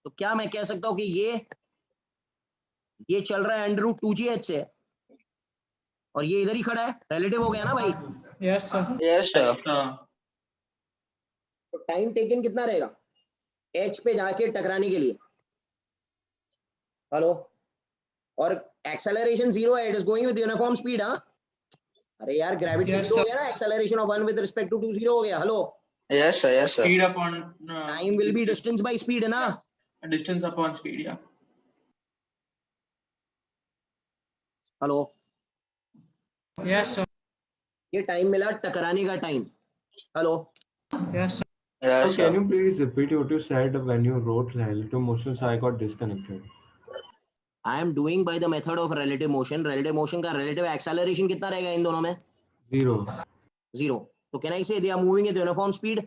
तो क्या मैं कह सकता हूं कि ये चल रहा है अंडर रूट 2gh से और ये इधर ही खड़ा है, रिलेटिव हो गया ना भाई. Yes, sir. Yes, sir. तो टाइम टेकन कितना रहेगा h पे जाके टकराने के लिए? हेलो, और एक्सेलरेशन जीरो है, it is going with uniform speed. हाँ, अरे यार ग्रेविटी Yes, जीरो हो sir. गया ना, acceleration of 1 with respect to 2 zero हो गया. Hello, Yes, sir. Yes, sir. Speed upon time will be distance by speed है ना. distance upon speed. Yeah. Hello, Yes, sir. ये टाइम मिला टकराने का time. Hello, Yes, sir. Yes, So can sir. you please repeat what you said when you wrote relative motion? So I got disconnected. I am doing by the method of relative motion. Relative motion का relative acceleration कितना रहेगा इन दोनों में? 0. Zero. तो can I say they are moving at uniform speed?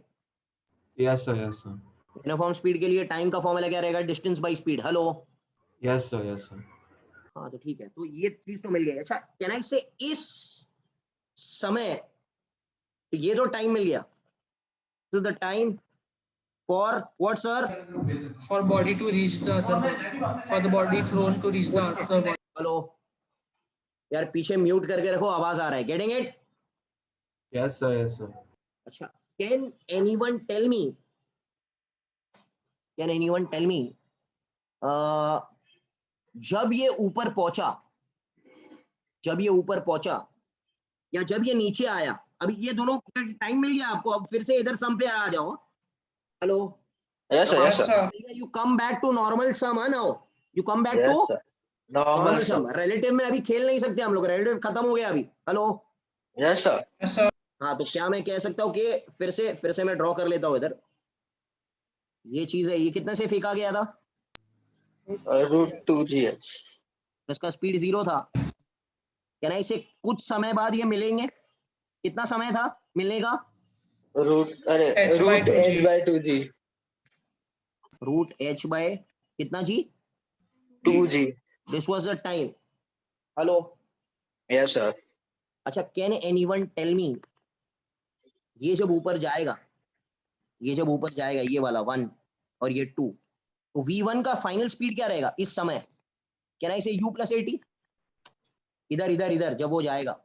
Yes, sir. Yes, sir. Uniform speed के लिए time का formula क्या रहेगा? Distance by speed. Hello, Yes, sir. Yes, sir. हाँ तो ठीक है, तो ये चीज तो मिल गई. अच्छा, कैन आई से इस समय, तो ये तो टाइम मिल गया. तो the time for what sir? For body to reach the other body. For the body thrown to reach the other body. Hello यार, पीछे म्यूट करके रखो, आवाज आ रहा है. Getting it? Yes, sir. Yes, sir. अच्छा, कैन एनीवन टेल मी, जब ये ऊपर पहुंचा या जब ये नीचे आया, अभी ये दोनों टाइम मिल गया आपको, अब फिर से इधर सम पे आ जाओ. Hello, Yes, sir. Yes, Yes, sir. sir. You come back to normal sum. Now you come back Yes, to sir. Normal, sir. Sum. Relative में अभी खेल नहीं सकते हम लोग, रिलेटिव खत्म हो गया अभी. Hello, Yes, sir. Yes, sir. हाँ, तो क्या मैं कह सकता हूँ कि फिर से मैं ड्रॉ कर लेता हूँ इधर. ये चीज है, ये कितने से फेंका गया था? √2gh. इसका स्पीड जीरो था. क्या ना, इसे कुछ समय बाद ये मिलेंगे? कितना समय था मिलने का? H by root 2g. h by 2g. Root h by कितना G? 2g. This was the time. Hello, Yes, sir. अच्छा, कैन एनीवन टेल मी, ये जब ऊपर जाएगा, ये वाला 1 और ये 2, तो v1 का फाइनल स्पीड क्या रहेगा इस समय? कैन आई से u प्लस 80? इधर जब वो जाएगा,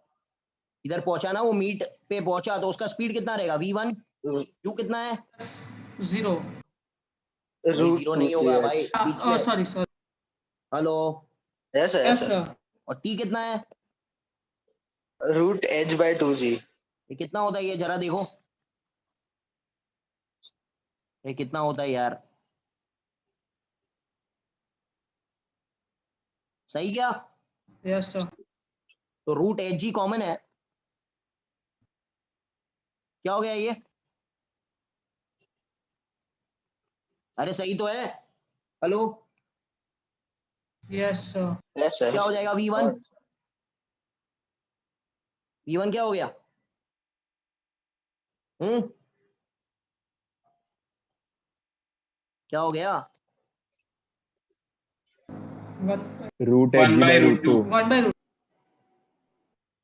इधर पहुंचा ना, वो मीट पे पहुंचा, तो उसका स्पीड कितना रहेगा? v1. u कितना है? 0. जीरो नहीं होगा भाई, बीच में. Sorry. Hello, Yes, sir. Yes, Yes, sir. sir. और t कितना है? Root h by 2g. ये कितना होता है, ये जरा देखो, ये कितना होता है यार? सही क्या? Yes, sir. तो रूट एच जी कॉमन है. क्या हो गया ये? अरे सही तो है. Hello, Yes, sir. Yes, sir. क्या हो जाएगा v1? v1 क्या हो गया? क्या हो गया? Root One hg by by root root 2. 1 by root.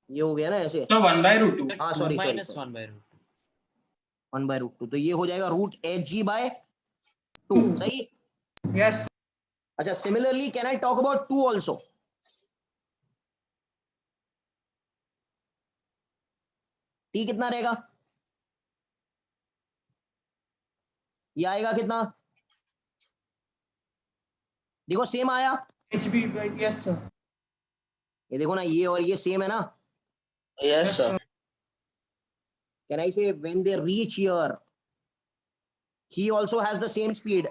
ये हो गया ना ऐसे. So 1 by root 2. हाँ 2 sorry minus sorry 1 by root 2. 1 by root 2. तो ये हो जाएगा रूट एच जी बाय 2. सही. Yes. अच्छा, similarly can I talk about 2 also? T कितना रहेगा? ये आएगा कितना? देखो सेम आया. HB by yes sir. ये देखो ना, ये और ये सेम है ना. Yes, sir. Can I say when they reach here, he also has the same speed,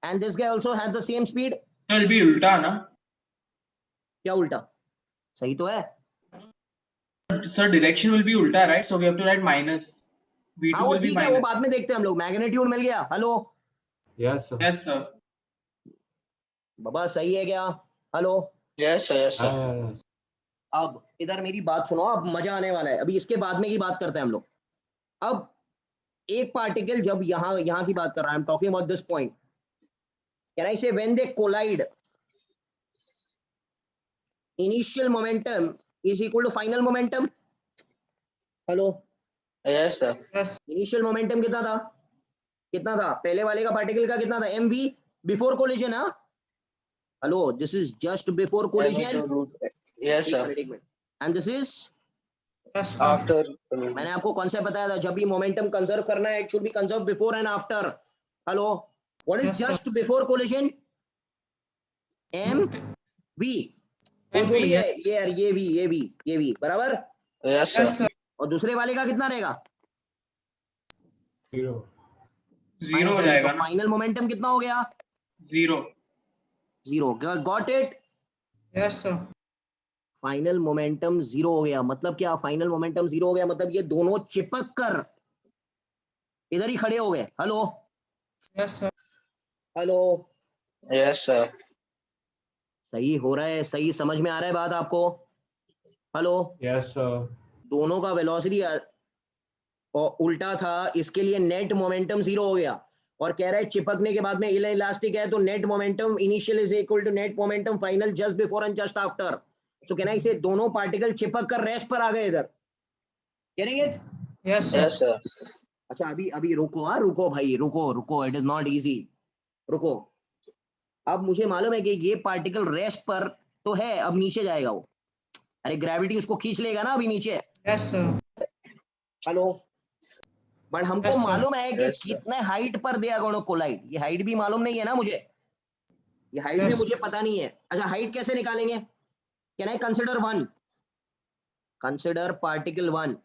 and this guy also has the same speed? So it'll be ulta na. क्या उल्टा? सही तो है. So direction will be ulta, right? So we have to write minus. V2 हाँ वो will be ठीक है, वो minus. बाद में देखते हैं हम लोग. मैग्नीट्यूड मिल गया. Hello Yes, sir. Yes, sir. बाबा, सही है क्या? Hello. Yes, sir. Yes, sir. Ah, अब इधर मेरी बात सुनो, अब मजा आने वाला है. अभी इसके बाद में की बात करते हैं हम लोग. अब एक पार्टिकल जब यहां की बात कर रहा है, I am talking about this point. Can I say when they collide, initial momentum is equal to final momentum? Hello. Yes, sir. Yes. Initial momentum कितना था? कितना था पहले वाले का पार्टिकल का? कितना था? mv before collision. हाँ hello, this is just before collision. Yes, sir. And this is Yes. After. मैंने आपको कॉन्सेप्ट बताया था, जब भी मोमेंटम कंजर्व करना है, it should be conserve before and after. Hello, what is Yes, sir. Just before collision? mv. वो जो भी है, ये यार, ये v बराबर. Yes, sir. Yes sir. और दूसरे वाले का कितना रहेगा? 0. 0 हो जाएगा ना. फाइनल मोमेंटम कितना हो गया? 0. 0. Got it? Yes sir. Final momentum 0 हो गया. मतलब क्या? फाइनल मोमेंटम 0 हो गया मतलब ये दोनों चिपक कर इधर ही खड़े हो गए. Hello Yes sir. Hello. Yes, sir. सही हो रहा है? सही समझ में आ रहा है बात आपको? हेलो. Yes, sir. दोनों का वेलोसिटी और उल्टा था, इसके लिए नेट मोमेंटम 0 हो गया. और कह रहा है चिपकने के बाद में इलास्टिक है, तो net momentum initial is equal to net momentum final just before and just after. So can I say दोनों पार्टिकल चिपक कर रेस्ट पर आ गए इधर. करेंगे? Yes sir. Yes, sir. अच्छा अभी रुको. हाँ रुको भाई, रुको. It is not easy. रुको. अब मुझे मालूम है कि ये पार्टिकल रेस्ट पर तो है, अब नीचे जाएगा वो. अरे ग्रेविटी उसको खींच लेगा ना अभी नीचे. Yes sir. हेलो. बट हमको Yes, sir. मालूम है कि Yes, sir. कितने हाइट पर दे गोनो कोलाइड. ये हाइट भी मालूम नहीं है ना मुझे. ये हाइट भी Yes. मुझे पता नहीं है. अच्छा हाइट कैसे निकालेंगे? Can I consider 1? Consider particle 1.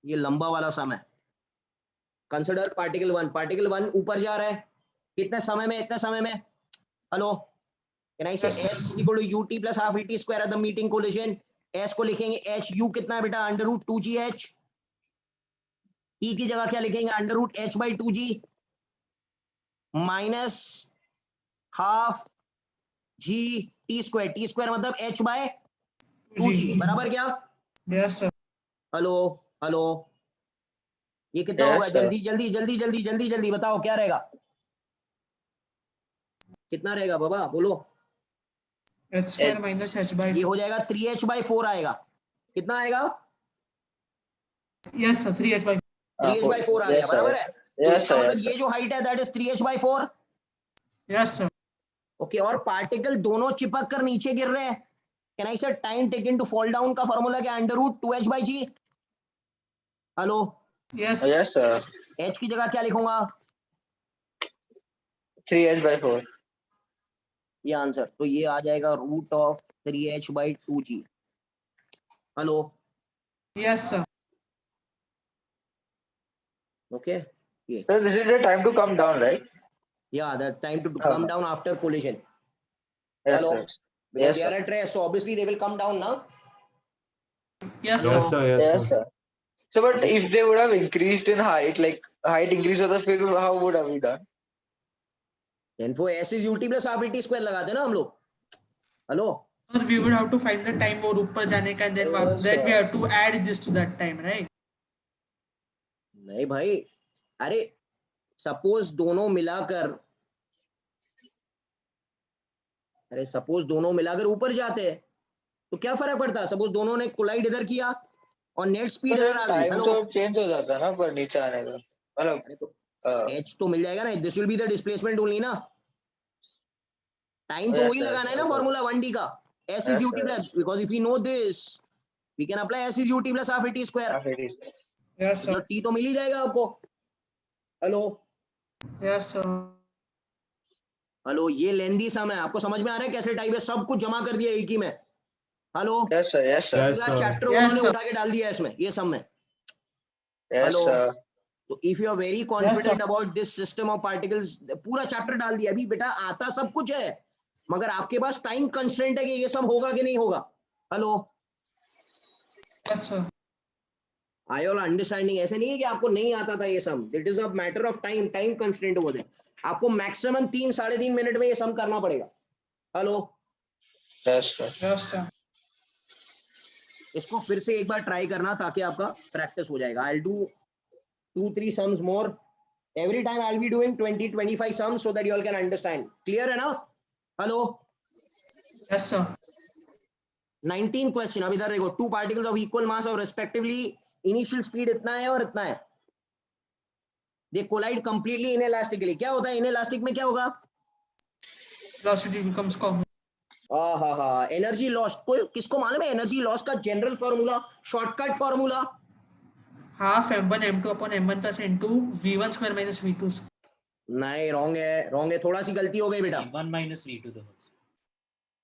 ये लंबा वाला सम है. Consider particle 1. पार्टिकल 1 ऊपर जा रहा है. कितने समय में? इतने समय में. हेलो. कैन आई से Yes, sir. s is equal to ut plus half et square at the meeting collision. s को लिखेंगे hu कितना है बेटा? Under root 2gh. e की जगह क्या लिखेंगे? Under root h by 2g minus half g t square. t square मतलब h बाय 2g बराबर क्या? Yes sir. हेलो. ये कितना Yes, होगा? sir. जल्दी बताओ क्या रहेगा? कितना रहेगा बाबा? बोलो. H square H. minus H by ये 4. हो जाएगा 3h बाई 4 आएगा. कितना आएगा? Yes sir. 3H by 3h by 4 आ गया. Yes, sir. बराबर है. तो Yes, इसका sir. मतलब Yes, ये sir. जो हाइट है that is 3h by 4. Yes sir. Okay. और पार्टिकल दोनों चिपक कर नीचे गिर रहे हैं. Can I say time taken to fall down का फॉर्मूला क्या? Under root 2h by g. Hello. Yes. Yes, sir. h की जगह क्या लिखूंगा? 3h by 4. ये आंसर. तो ये आ जाएगा root of 3h by 2g. Hello. Yes sir. Okay. So this is the time to come down, right? Yeah, the time to come down after collision. Yes, Hello? sir. Because Yes, they are sir. at rest, so obviously they will come down now. Yes sir. Yes, sir. Yes, Yes, sir. sir. So, but if they would have increased in height, like height increase of the field, how would have we done? Then for s is ut plus half et square लगाते ना हम लोग. Hello. Or we would have to find the time और ऊपर जाने का, and then Yes, then we sir. have to add this to that time, right? नहीं भाई, अरे सपोज दोनों मिलाकर, अरे सपोज दोनों मिलाकर ऊपर जाते हैं तो क्या फर्क पड़ता? सपोज दोनों ने कोलाइड इधर किया और नेट स्पीड इधर आ गई। टाइम हेलो, तो चेंज हो जाता है ना पर नीचे आने का, मतलब अरे तो h तो मिल जाएगा ना, this will be the displacement only ना, टाइम तो Yes, वही yes, लगाना है ना yes. फॉर्मूला 1D का, s is Yes, ut plus, yes. because if we know this we can apply s is ut plus half at t square, half it is. Yes, sir. तो t तो मिल ही जाएगा आपको। Hello Yes, sir. Hello, ये लेंदी सम है, आपको समझ में आ रहा है कैसे टाइप है? सब कुछ जमा कर दिया एक ही में। Hello, Yes, sir. Yes, sir. Yes, पूरा sir. चैप्टर Yes, उन्होंने sir. उठा के डाल दिया है इसमें, ये सम में। Yes, Hello. sir. तो if you are very Yes, confident sir. About this system of particles, पूरा चैप्टर डाल दिया। अभी बेटा आता सब कुछ है, मगर आपके पास टाइम कंस्ट्रेंट है कि ये सब होगा कि नहीं होगा। Hello, Yes, sir. I all understanding? ऐसे नहीं है कि आपको नहीं आता था ये sum, it is a matter of time, time constraint हो जाए। आपको मैक्सिमम 3-3.5 मिनट में ये सम करना पड़ेगा। Hello, Yes, sir. Yes, sir. इसको फिर से एक बार ट्राई करना ताकि आपका प्रैक्टिस हो जाएगा। I will do 2-3 sums more every time. I'll be doing 20-25 sums so that you all can understand. Clear है ना? Hello, Yes, sir. 19 क्वेश्चन। अब इधर देखो, टू पार्टिकल्स ऑफ इक्वल मास और रेस्पेक्टिवली इनिशियल स्पीड इतना है और इतना है, दे कोलाइड कंप्लीटली इनइलास्टिकली। क्या होता है इनइलास्टिक में? क्या होगा? Velocity becomes common. हाँ, एनर्जी लॉस। कोई किसको मालूम है एनर्जी लॉस का general formula, shortcut formula? Half m1 m2 upon m1 plus n2 v1 square minus v2 square. नहीं, रॉन्ग है, रॉन्ग है, थोड़ा सी गलती हो गई बेटा। v1 minus v2 the whole square.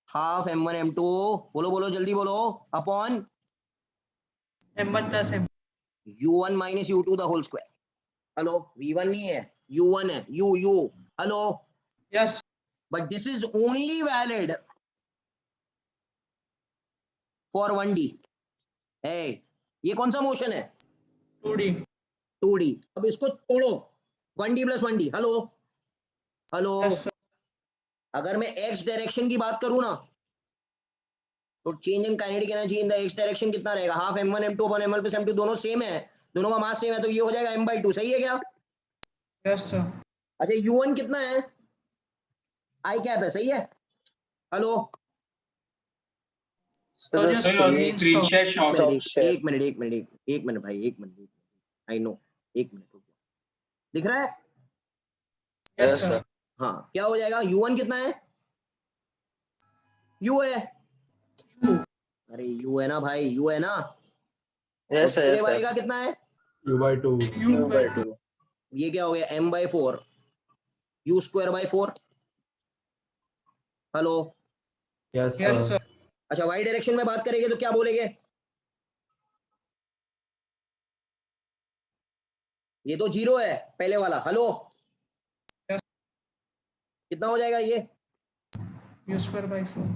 Half m1 m2, बोलो बोलो जल्दी बोलो, upon m1 plus m. u1 minus u2 the whole square. Hello, v1 नहीं है, u1 है, u। Hello, Yes. but this is only valid for 1D। hey, ये कौन सा मोशन है? 2D. 2D। अब इसको तोड़ो, 1D plus 1D। Hello, hello, Yes, sir. अगर मैं x डायरेक्शन की बात करूं ना, तो change in kinetic energy in the x direction कितना रहेगा? Half m1 m2 upon m1 plus m2, दोनों सेम है, दोनों का मास सेम है, तो ये हो जाएगा m/2। सही है क्या? Yes, sir. अच्छा, u1 कितना है? I कैप है, सही है? Hello, So So the just screen. Screen share short. Stop share. एक मिनट भाई, एक मिनट, आई नो, एक मिनट रुक जाओ। दिख रहा है? Yes, Yes, sir. sir. हाँ, क्या हो जाएगा? u1 कितना है? u है, U. अरे u है ना भाई, u है ना। Yes, sir. और Yes, पूरे y sir. का कितना है? U/2. U U by by 2. 2. ये क्या हो गया? m/4, u²/4। Hello, Yes, Yes, sir. sir. अच्छा, y डायरेक्शन में बात करेंगे तो क्या बोलेंगे? ये तो 0 है पहले वाला। Hello, Yes. कितना हो जाएगा ये? U square by 4.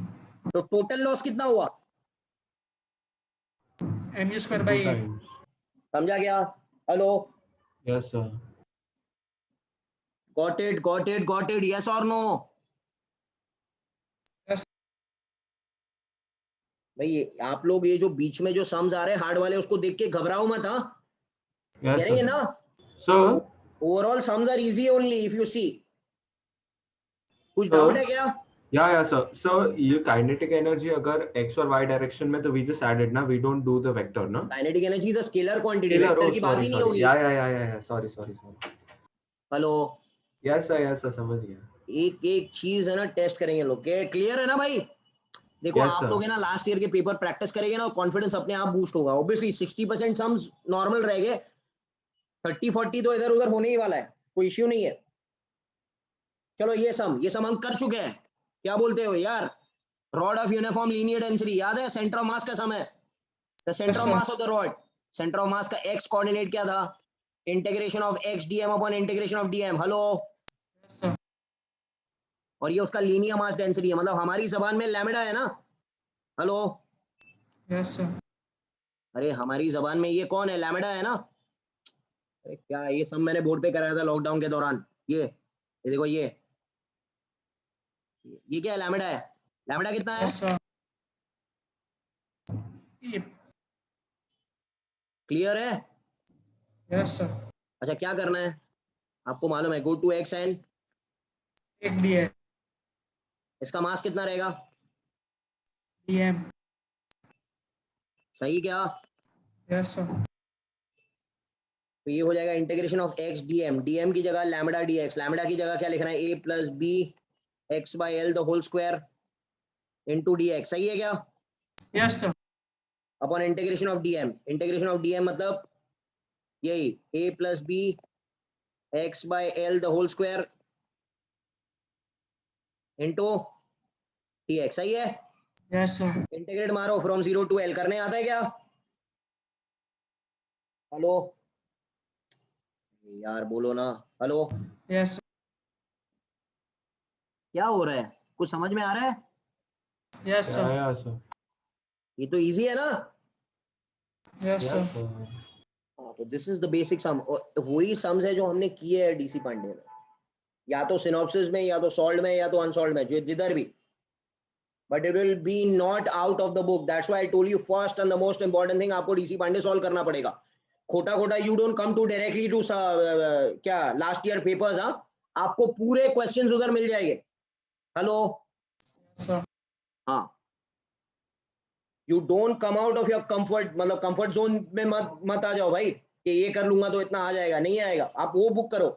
तो टोटल लॉस कितना हुआ? mu square by 2 8. times. समझा क्या? Hello, Yes, sir. Got it, yes और नो? Yes. भाई आप लोग ये जो बीच में जो सम्स आ रहे हैं हार्ड वाले, उसको देख के घबराओ मत। हाँ, Yes, कह रही है sir. ना? So, overall sums are easy only if you see. कुछ So- डाउट है क्या? yeah, sir. So, you kinetic energy अगर x और y direction में, तो we just added ना, we don't do the vector ना. Kinetic energy is a scalar quantity, Scalar, vector oh, की बात sorry, ही नहीं sorry. होगी। Yeah. Sorry. Hello, Yes, sir. समझ गया. एक एक चीज है ना, टेस्ट करेंगे लोग। क्लियर है ना भाई? देखो, Yes, आप sir. लोग है ना लास्ट ईयर के पेपर प्रैक्टिस करेंगे ना, कॉन्फिडेंस अपने आप बूस्ट होगा। ऑब्वियसली 60% सम्स नॉर्मल रहेंगे, 30-40 तो इधर उधर होने ही वाला है, कोई इश्यू नहीं है। चलो, ये सम हम कर चुके हैं। क्या बोलते हो यार? Rod of uniform linear density याद है? सेंटर ऑफ मास का सम है, the centre of sir. Mass of the rod. Centre of मास का एक्स कोऑर्डिनेट क्या था? Integration of x DM upon integration of DM. Hello, Yes, sir. और ये उसका लीनियर मास डेंसिटी है, मतलब हमारी जबान में लैम्डा है ना। Hello, Yes, sir. अरे हमारी जबान में ये कौन है? लैम्डा है ना। अरे क्या, ये सब मैंने बोर्ड पे कराया था लॉकडाउन के दौरान। ये देखो, ये क्या है? लैम्डा है। लैम्डा कितना है? Yes, sir. A. क्लियर है? Yes, sir. अच्छा क्या करना है आपको मालूम है, go to x and Take dx. इसका मास कितना रहेगा? dm. सही क्या? Yes, sir. तो ये हो जाएगा integration of x DM, DM की जगह लैम्बडा डीएक्स, लैम्बडा की जगह क्या लिखना है, a plus b x by l the whole square into d x, सही है क्या? Yes, sir. Upon integration of dm, integration of dm मतलब यही a plus b x by l the whole square into d x, सही है? Yes, sir. Integrate मारो from 0 to l, करने आता है क्या? हेलो यार बोलो ना, हेलो Yes, sir. क्या हो रहा है, कुछ समझ में आ रहा है? Yes, sir. Yeah, sir. ये तो इजी है ना? Yes, sir. Yeah, sir. हाँ, तो this is the basic sum, और वही सम्स है जो हमने किए हैं डीसी पांडे में, या तो सिनॉप्सिस में या तो सॉल्व में या तो अनसॉल्व में, जो जिधर भी, but it will be not out of the book. That's why I told you first and the most important thing, आपको डीसी पांडे सॉल्व करना पड़ेगा। खोटा खोटा you don't come to directly to क्या लास्ट ईयर पेपर्स, हाँ आपको पूरे questions उधर मिल जाएंगे। Hello Yes, sir. हाँ, you don't come out of your comfort, मतलब कंफर्ट जोन में मत आ जाओ भाई कि ये कर लूंगा तो इतना आ जाएगा, नहीं आएगा। आप वो बुक करो।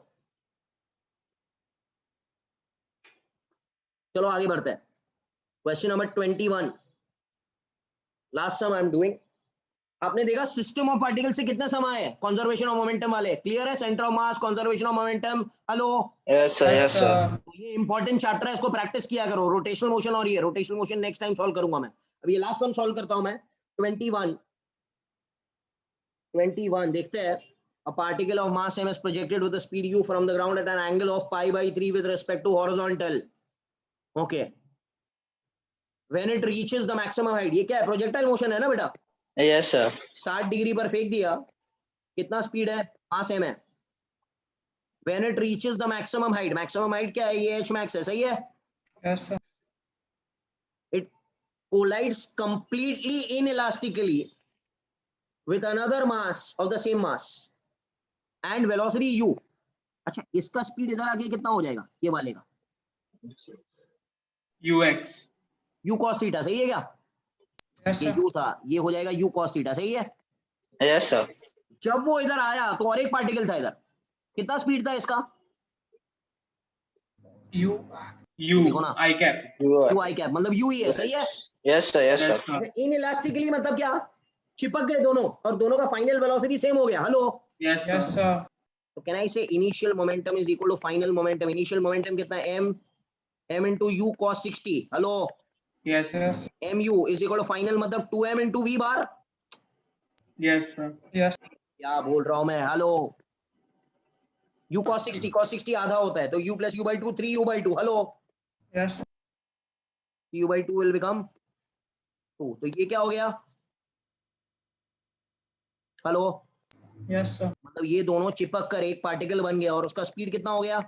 चलो आगे बढ़ते हैं, question number 21, last sum I am doing. आपने देखा सिस्टम ऑफ पार्टिकल से कितने सम आए, कंजर्वेशन ऑफ मोमेंटम वाले, क्लियर है? Centre of mass, conservation of momentum, hello Yes, sir. Yes, sir. तो ये इंपॉर्टेंट चैप्टर है, इसको प्रैक्टिस किया करो। रोटेशनल मोशन, और ये rotational motion next time solve करूंगा मैं, अब ये लास्ट सम सॉल्व करता हूं मैं। 21 देखते हैं। A particle of mass m is projected with a speed u from the ground at an angle of pi by 3 with respect to horizontal. Okay. When it reaches the maximum height, ये क्या है, projectile motion है ना बेटा? Yes, sir. 60 degree पर फेंक दिया, कितना स्पीड है, मास m है। When it reaches the maximum height क्या है, ये h max है, सही है? Yes, sir. It collides completely inelastically with another mass of the same mass and velocity u. अच्छा, इसका स्पीड इधर आके कितना हो जाएगा, ये वाले का ux u cos थीटा, सही है क्या? Yes, ये sir. u था, ये हो जाएगा u cos थीटा, सही है? Yes, sir. जब वो इधर आया तो और एक पार्टिकल था इधर, कितना स्पीड था इसका? U. u देखो ना, I cap You are. u I cap मतलब u ही है, सही है? Yes, sir. Yes, sir. इनइलास्टिकली मतलब क्या, चिपक गए दोनों और दोनों का फाइनल वेलोसिटी सेम हो गया। Hello, yes Yes, sir sir. तो can I say initial momentum is equal to final momentum. Initial momentum कितना है, m into u cos 60। Hello, yes sir Yes. mu is equal to final मतलब 2m into v बार। yes sir Yes. क्या बोल रहा हूं मैं, hello. u cos 60 आधा होता है तो u plus u by 2 3u/2। Hello, Yes. u/2 will become 2, तो ये क्या हो गया, हेलो, Yes, sir. मतलब ये दोनों चिपक कर एक पार्टिकल बन गया और उसका स्पीड कितना हो गया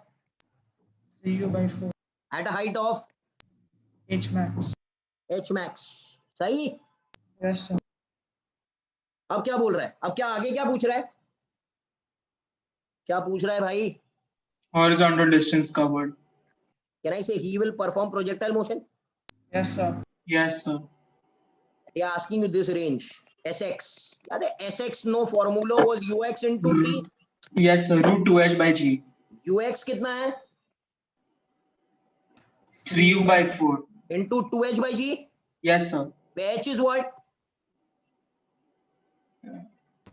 3u/4. At a height of H max. h max, सही? Yes, sir. अब क्या बोल रहा है, अब क्या आगे क्या पूछ रहा है, क्या पूछ रहा है भाई? horizontal distance covered can I say he will perform projectile motion? Yes, sir. yes sir they are asking you this range sx, याद है sx no formula was ux into t, yes sir root 2h by g ux कितना है 3u/4 into 2h by g, yes sir where h is what,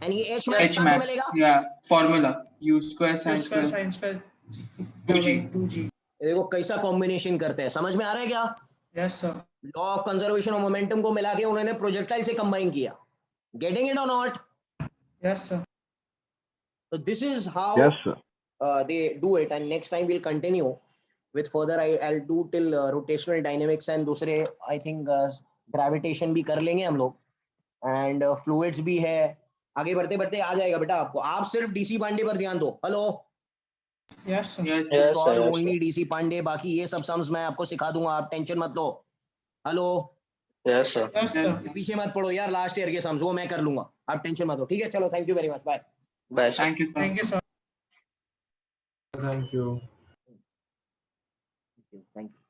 and ये h max h कहाँ से max मिलेगा? yeah formula u square U sin square square sin square 2g 2g. ये देखो कैसा combination करते हैं, समझ में आ रहा है क्या? Yes, sir. Law of conservation of momentum को मिला के उन्होंने प्रोजेक्टाइल से कंबाइन किया। गेटिंग इट और not? Yes, sir. So this is how Yes, sir. they do it, and next time we'll continue with further. I'll do till rotational dynamics and दूसरे I think gravitation भी कर लेंगे हम लोग, and fluids भी है। आगे बढ़ते बढ़ते आ जाएगा बेटा आपको, आप सिर्फ डीसी पांडे पर ध्यान दो। Hello, Yes, sir. yes sir Yes, sir. Solve Yes, only sir. DC Pandey, बाकी ये सब सम्स मैं आपको सिखा दूंगा, आप टेंशन मत लो। Hello, Yes, sir. Yes, Yes, sir. पीछे मत पड़ो यार, लास्ट ईयर के सम्स वो मैं कर लूंगा, आप टेंशन मत लो, ठीक है? चलो, thank you very much, bye. Bye, sir. thank you, sir. Thank you, sir. Thank you. Thank you.